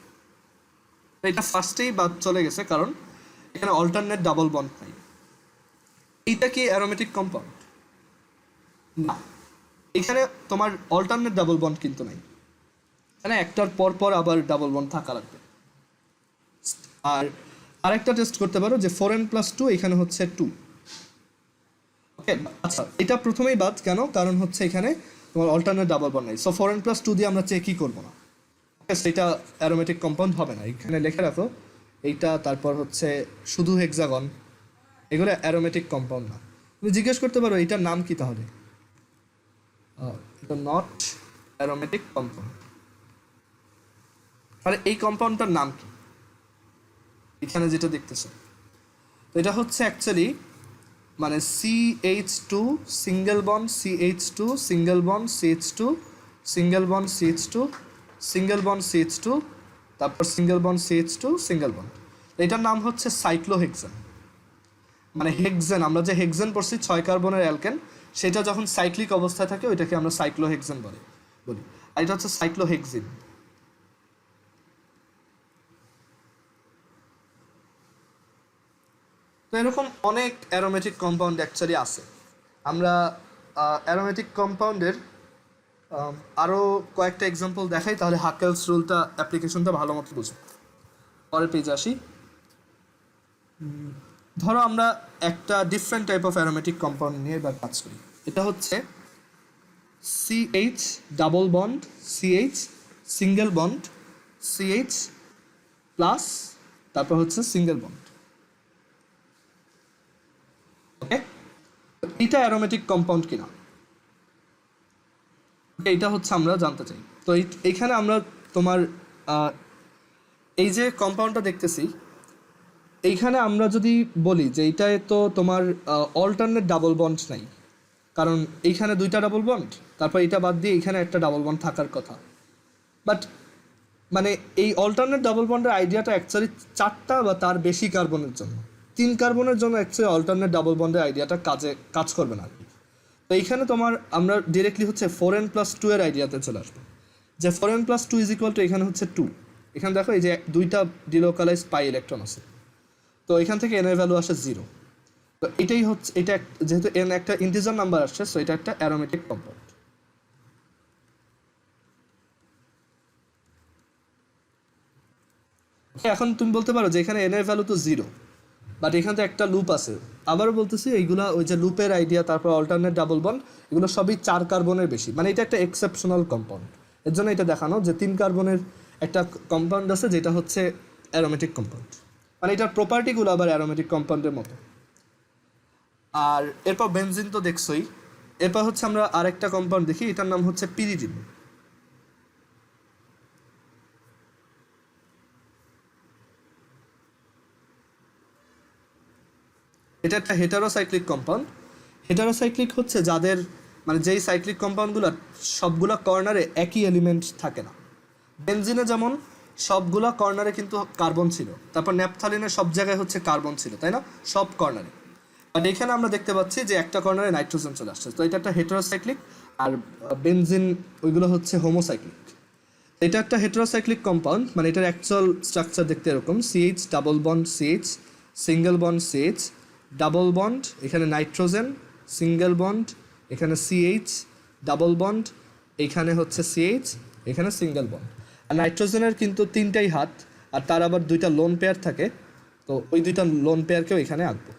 Speaker 1: এটা ফার্স্টেই বাদ চলে গেছে, কারণ এখানে অল্টারনেট ডাবল বন্ড নাই। এইটা কি অ্যারোমেটিক কম্পাউন্ড? না, এখানে তোমার অল্টারনেট ডাবল বন্ড কিন্তু নাই, এখানে একটার পর পর আবার ডাবল বন্ড থাকা লাগবে। আর আরেকটা টেস্ট করতে পারো যে 4n + 2, এখানে হচ্ছে 2, ওকে? আচ্ছা, এটা প্রথমেই বাদ কেন? কারণ হচ্ছে এখানে তোমার অল্টারনেট ডাবল বন্ড নাই। সো 4n + 2 দিয়ে আমরা চেকই করবো না, ওকে? সেটা অ্যারোমেটিক কম্পাউন্ড হবে না। এখানে লিখে রাখো এইটা, তারপর হচ্ছে শুধু হেক্সাগন, এগুলো অ্যারোমেটিক কম্পাউন্ড না। তুমি জিজ্ঞেস করতে পারো এটার নাম কি তাহলে? এটা নট অ্যারোমেটিক কম্পাউন্ড। তাহলে এই কম্পাউন্ডটার নাম কি এখানে যেটা দেখতেছো? তো এটা হচ্ছে অ্যাকচুয়ালি মানে CH2 single bond CH2 single bond CH2 single bond CH2 single bond CH2, তারপর single bond CH2 single bond. এটার নাম হচ্ছে সাইক্লোহেক্সেন। মানে হেক্সেন, আমরা যে হেক্সেন পড়ছি 6 কার্বনের অ্যালকেন, সেটা যখন সাইক্লিক অবস্থায় থাকে ওইটাকে আমরা সাইক্লোহেক্সেন বলি। আর এটা হচ্ছে সাইক্লোহেক্সিন। তো এরকম অনেক অ্যারোমেটিক কম্পাউন্ড অ্যাকচুয়ালি আছে। আমরা অ্যারোমেটিক কম্পাউন্ডের আরও কয়েকটা এক্সাম্পল দেখাই, তাহলে হাকেলস রুলটা অ্যাপ্লিকেশনটা ভালো মতো বুঝো। পরের পেজে আসি। ধরো আমরা একটা different type of aromatic compound নিয়ে এবার কাজ করি। এটা হচ্ছে CH double bond CH single bond CH plus, তারপর হচ্ছে সিঙ্গেল বন্ড, ওকে? এটা অ্যারোমেটিক কম্পাউন্ড কিনা এইটা হচ্ছে আমরা জানতে চাই। তো এইখানে আমরা তোমার এই যে কম্পাউন্ডটা দেখতেছি, এইখানে আমরা যদি বলি যে এইটায় তো তোমার অল্টারনেট ডাবল বন্ড নাই, কারণ এইখানে 2টা ডাবল বন্ড, তারপর এটা বাদ দিয়ে এইখানে একটা ডাবল বন্ড থাকার কথা। বাট মানে এই অল্টারনেট ডাবল বন্ডের আইডিয়াটা অ্যাকচুয়ালি 4টা বা তার বেশি কার্বনের জন্য। তিন কার্বনের জন্য অ্যাকচুয়ালি অল্টারনেট ডাবল বন্ডের আইডিয়াটা কাজ করবে না আর কি। তো এইখানে আমরা ডিরেক্টলি হচ্ছে 4n+2 এর আইডিয়াতে চলে আসবো, যে 4n+2 ইজ ইকুয়াল টু এখানে হচ্ছে 2। এখানে দেখো এই যে দুইটা ডিলোকালাইজ পাই ইলেকট্রন আছে, তো এখান থেকে এন এর ভ্যালু আসে 0। তো এটাই হচ্ছে যেহেতু এন একটা ইন্টিজার নাম্বার আসছে, সো এটা একটা অ্যারোমেটিক কম্পাউন্ড। এখন তুমি বলতে পারো যে এখানে এন এর ভ্যালু তো 0, বাট এখানে তো একটা লুপ আছে। আবারও বলতেছি এইগুলা ওই যে লুপের আইডিয়া, তারপর অল্টারনেট ডাবল বন্ড, এগুলো সবই 4 কার্বনের বেশি, মানে এটা একটা এক্সেপশনাল কম্পাউন্ড। এর জন্য এটা দেখানো যে 3 কার্বনের একটা কম্পাউন্ড আছে যেটা হচ্ছে অ্যারোমেটিক কম্পাউন্ড, মানে এটার প্রপার্টিগুলো আবার অ্যারোমেটিক কম্পাউন্ডের মতো। আর এরপর বেনজিন তো দেখছোই, এরপর হচ্ছে আমরা আরেকটা কম্পাউন্ড দেখি, এটার নাম হচ্ছে পিরিডিন। এটা একটা হেটারোসাইক্লিক কম্পাউন্ড। হেটারোসাইক্লিক হচ্ছে যাদের মানে যেই সাইক্লিক কম্পাউন্ডগুলো সবগুলো কর্নারে একই এলিমেন্ট থাকে না। বেনজিনে যেমন সবগুলো কর্নারে কিন্তু কার্বন ছিল, তারপর ন্যাপথালিনের সব জায়গায় হচ্ছে কার্বন ছিল, তাই না, সব কর্নারে। বাট এখানে আমরা দেখতে পাচ্ছি যে একটা কর্নারে নাইট্রোজেন চলে আসছে, তো এটা একটা হেটারোসাইক্লিক। আর বেনজিন ওইগুলো হচ্ছে হোমোসাইক্লিক। এটা একটা হেটারোসাইক্লিক কম্পাউন্ড, মানে এটার অ্যাকচুয়াল স্ট্রাকচার দেখতে এরকম: CH double bond CH, single bond CH, double bond, এখানে নাইট্রোজেন, সিঙ্গেল বন্ড, এখানে CH, ডাবল বন্ড, এখানে হচ্ছে CH, এখানে সিঙ্গেল বন্ড। আর নাইট্রোজেনের কিন্তু 3টাই হাত, আর তার আবার 2টা লোন পেয়ার থাকে, তো ওই 2টা লোন পেয়ারকেও এখানে আঁকবো।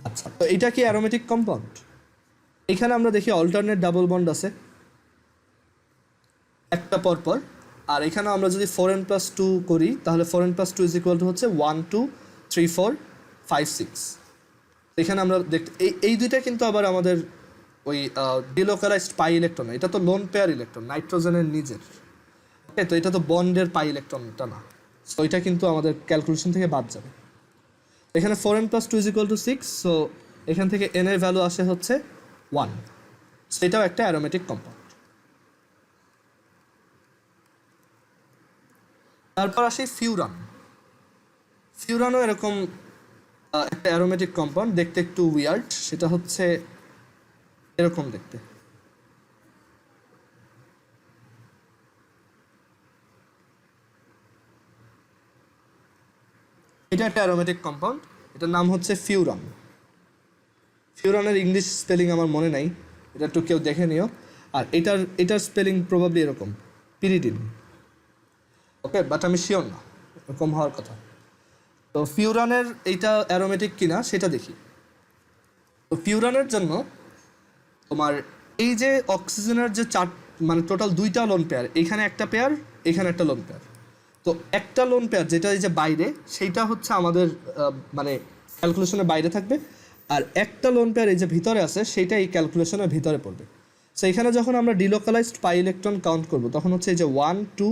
Speaker 1: আচ্ছা, তো এটা কি অ্যারোমেটিক কম্পাউন্ড? এখানে আমরা দেখি অল্টারনেট ডাবল বন্ড আছে একটা পরপর, আর এখানে আমরা যদি 4n+2 করি তাহলে 4n+2 ইজ ইকুয়াল টু হচ্ছে 1 2 3 4 5 6। এখানে আমরা এই দুইটা কিন্তু আবার আমাদের ওই ডিলোকালাইজড পাই ইলেকট্রন, এটা তো লোন পেয়ার ইলেকট্রন নাইট্রোজেনের নিজের। ওকে, তো এটা তো বন্ডের পাই ইলেকট্রনটা না, সো এটা কিন্তু আমাদের ক্যালকুলেশন থেকে বাদ যাবে। এখানে 4n+2 is equal to 6, so এখান থেকে n এর ভ্যালু আসে হচ্ছে 1, সেটাও একটা অ্যারোমেটিক কম্পাউন্ড। তারপর আসি ফিউরান। ফিউরানও এরকম একটা অ্যারোমেটিক কম্পাউন্ড, দেখতে একটু উইয়ার্ড, সেটা হচ্ছে এরকম দেখতে। এটা একটা অ্যারোমেটিক কম্পাউন্ড, এটার নাম হচ্ছে ফিউরান। ফিউরানের ইংলিশ স্পেলিং আমার মনে নাই, এটা একটু কেউ দেখে নিও। আর এটার স্পেলিং প্রবাবলি এরকম, পিরিডিন। ওকে, বাট আমি শিওর না, এরকম হওয়ার কথা। তো ফিউরানের এইটা অ্যারোমেটিক কিনা সেটা দেখি। তো ফিউরানের জন্য তোমার এই যে অক্সিজেনের যে মানে টোটাল 2টা লোন পেয়ার, এখানে একটা পেয়ার, এখানে একটা লোন পেয়ার। তো একটা লোন পেয়ার যেটা এই যে বাইরে, সেইটা হচ্ছে আমাদের মানে ক্যালকুলেশনের বাইরে থাকবে, আর একটা লোন পেয়ার এই যে ভিতরে আছে সেইটা এই ক্যালকুলেশনের ভিতরে পড়বে। সো এখানে যখন আমরা ডিলোকালাইজড পাই ইলেকট্রন কাউন্ট করব তখন হচ্ছে এই যে 1 2,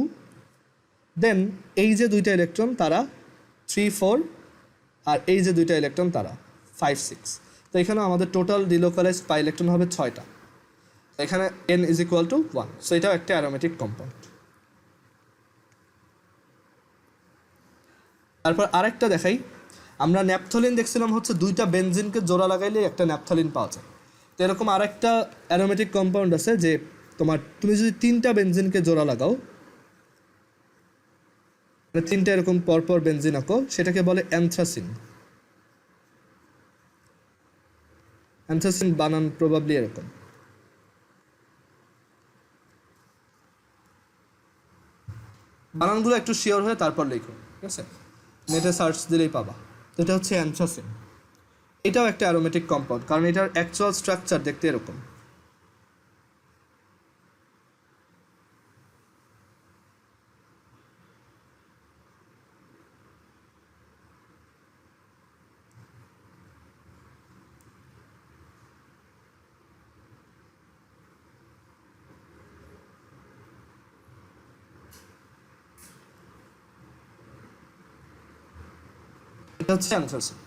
Speaker 1: দেন এই যে 2টা ইলেকট্রন তারা 3 4, আর এই যে 2টা ইলেকট্রন তারা 5 6। তো এখানে আমাদের টোটাল ডিলোকালাইজড পাই ইলেকট্রন হবে 6টা। তো এখানে n is equal to 1, so এটাও একটা অ্যারোমেটিক কম্পাউন্ড। তারপর আরেকটা দেখাই, আমরা ন্যাপথলিন দেখছিলাম হচ্ছে 2টা বেনজিনকে জোড়া লাগাইলে একটা ন্যাপথলিন পাওয়া যায়। তো এরকম আরেকটা অ্যারোমেটিক কম্পাউন্ড আছে যে তুমি যদি 3টা বেনজিনকে জোড়া লাগাও, মানে 3টা এরকম পরপর বেনজিন আঁকো, সেটাকে বলে অ্যানথ্রাসিন। অ্যানথ্রাসিন বানান প্রবাবলি এরকম। বানানগুলো একটু শিওর হয়ে তারপর লিখো, ঠিক আছে, নেটে সার্চ দিলেই পাবা। তো এটা হচ্ছে অ্যানথ্রাসিন। এটাও একটা অ্যারোমেটিক কম্পাউন্ড, কারণ এটার অ্যাকচুয়াল স্ট্রাকচার দেখতে এরকম। এটা হচ্ছে অ্যানথ্রাসিন।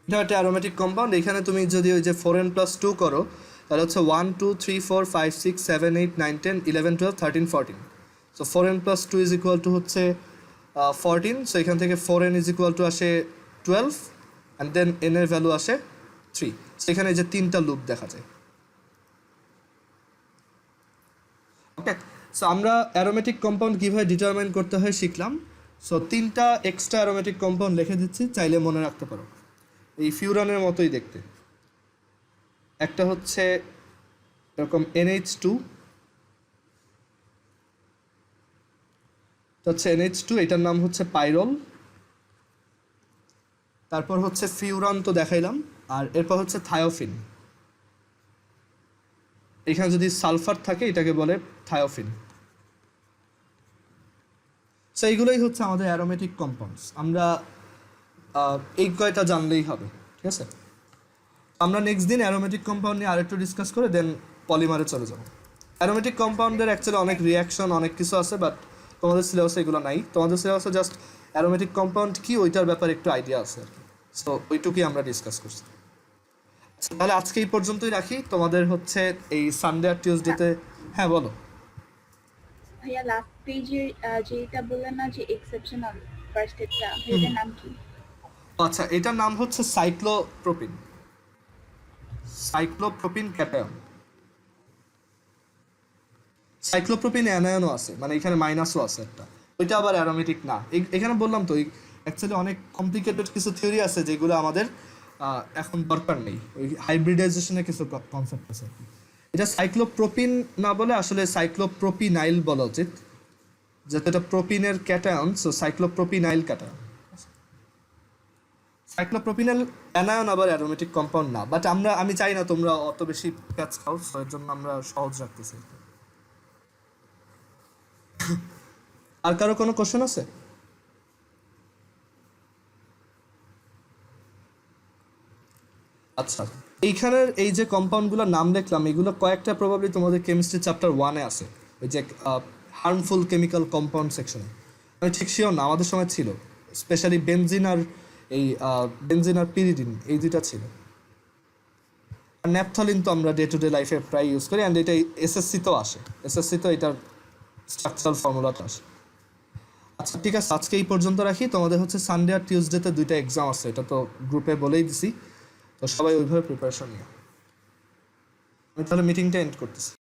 Speaker 1: এটা একটা অ্যারোমেটিক কম্পাউন্ড। এখানে তুমি যদি ওই যে 4n+2 করো তাহলে হচ্ছে 1 2 3 4 5 6 7 8 9 10 11 12 13 14, so 4n plus 2 is equal to হচ্ছে 14, সো এখান থেকে 4n ইজ ইকুয়াল টু আসে 12 অ্যান্ড দেন n এর ভ্যালু আসে 3, সেখানে যে তিনটা লুপ দেখা যায়। ওকে, সো আমরা অ্যারোমেটিক কম্পাউন্ড কীভাবে ডিটারমাইন করতে হয় শিখলাম। সো তিনটা এক্সট্রা অ্যারোমেটিক কম্পাউন্ড লিখে দিচ্ছি, চাইলে মনে রাখতে পারো, এই ফিউরানের মতোই দেখতে। একটা হচ্ছে এরকম NH2, হচ্ছে NH2, এটার নাম হচ্ছে পাইরল। তারপর হচ্ছে ফিউরান তো দেখাইলাম, আর এরপর হচ্ছে থায়োফিন। এখানে যদি সালফার থাকে এটাকে বলে থায়োফিন। সো এইগুলোই হচ্ছে আমাদের অ্যারোমেটিক কম্পাউন্ডস। আমরা এই কয়টা জানলেই হবে, ঠিক আছে। আমরা নেক্সট দিন অ্যারোমেটিক কম্পাউন্ড নিয়ে আরেকটু ডিসকাস করে দেন পলিমারে চলে যাব। অ্যারোমেটিক কম্পাউন্ডের অ্যাকচুয়ালি অনেক রিয়াকশন অনেক কিছু আছে, বাট তোমাদের সিলেবাসে এগুলো নাই। তোমাদের সিলেবাসে জাস্ট অ্যারোমেটিক কম্পাউন্ড কি ওইটার ব্যাপারে একটু আইডিয়া আছে আর কি। সো ওইটুকুই আমরা ডিসকাস করছি। তাহলে আজকে এই পর্যন্তই রাখি। তোমাদের হচ্ছে এই সানডে আর টিউসডেতে, হ্যাঁ বলো।
Speaker 3: ভাইয়া লাস্ট পেজে যেটা বললেন না যে এক্সেপশনাল ফার্স্ট এটা এটার নাম কি?
Speaker 1: আচ্ছা, এটার নাম হচ্ছে সাইক্লোপ্রোপিন। সাইক্লোপ্রোপিন ক্যাটায়ন। সাইক্লোপ্রোপিন অ্যানায়নও আছে, মানে এখানে মাইনাসও আছে একটা, ওইটা আবার অ্যারোমেটিক না। এখানে বললাম তো অ্যাকচুয়ালি অনেক কমপ্লিকেটেড কিছু থিওরি আছে যেগুলো আমাদের এখন দরকার নেই। ওই হাইব্রিডাইজেশনের কিছু কনসেপ্ট আছে। এটা সাইক্লোপ্রোপিন না বলে আসলে সাইক্লোপ্রোপিনাইল বলা উচিত, যাতে এটা প্রোপিনের cation, so cyclopropenyl cation. Cyclopropenyl anion আবার অ্যারোমেটিক কম্পাউন্ড না, বাট আমি চাই না তোমরা অত বেশি প্যাচ খাও, সো এর জন্য আমরা সহজ রাখতেছি। আর কারো কোনো কোশ্চেন আছে? আচ্ছা, এইখানের এই যে কম্পাউন্ডগুলোর নাম দেখলাম, এগুলো কয়েকটা প্রবাবলি তোমাদের কেমিস্ট্রি চ্যাপ্টার 1-এ আছে, ওই যে হার্মফুল কেমিক্যাল কম্পাউন্ড সেকশনে। আমি ঠিক শিওর না, আমাদের সময় ছিল, স্পেশালি বেনজিন আর পিরিডিন, এই দুইটা ছিল। আর ন্যাপথলিন তো আমরা ডে টু ডে লাইফে প্রায় ইউজ করি, অ্যান্ড এটা এসএসসিতেও আসে। এসএসসিতেও এটার স্ট্রাকচারাল ফর্মুলাটা আসে। আচ্ছা ঠিক আছে, আজকে এই পর্যন্ত রাখি। তোমাদের হচ্ছে সানডে আর টিউসডেতে দুইটা এক্সাম আছে, এটা তো গ্রুপে বলেই দিছি, তো সবাই ওইভাবে প্রিপারেশন নিও। আমি তাহলে মিটিংটা এন্ড করতেছি।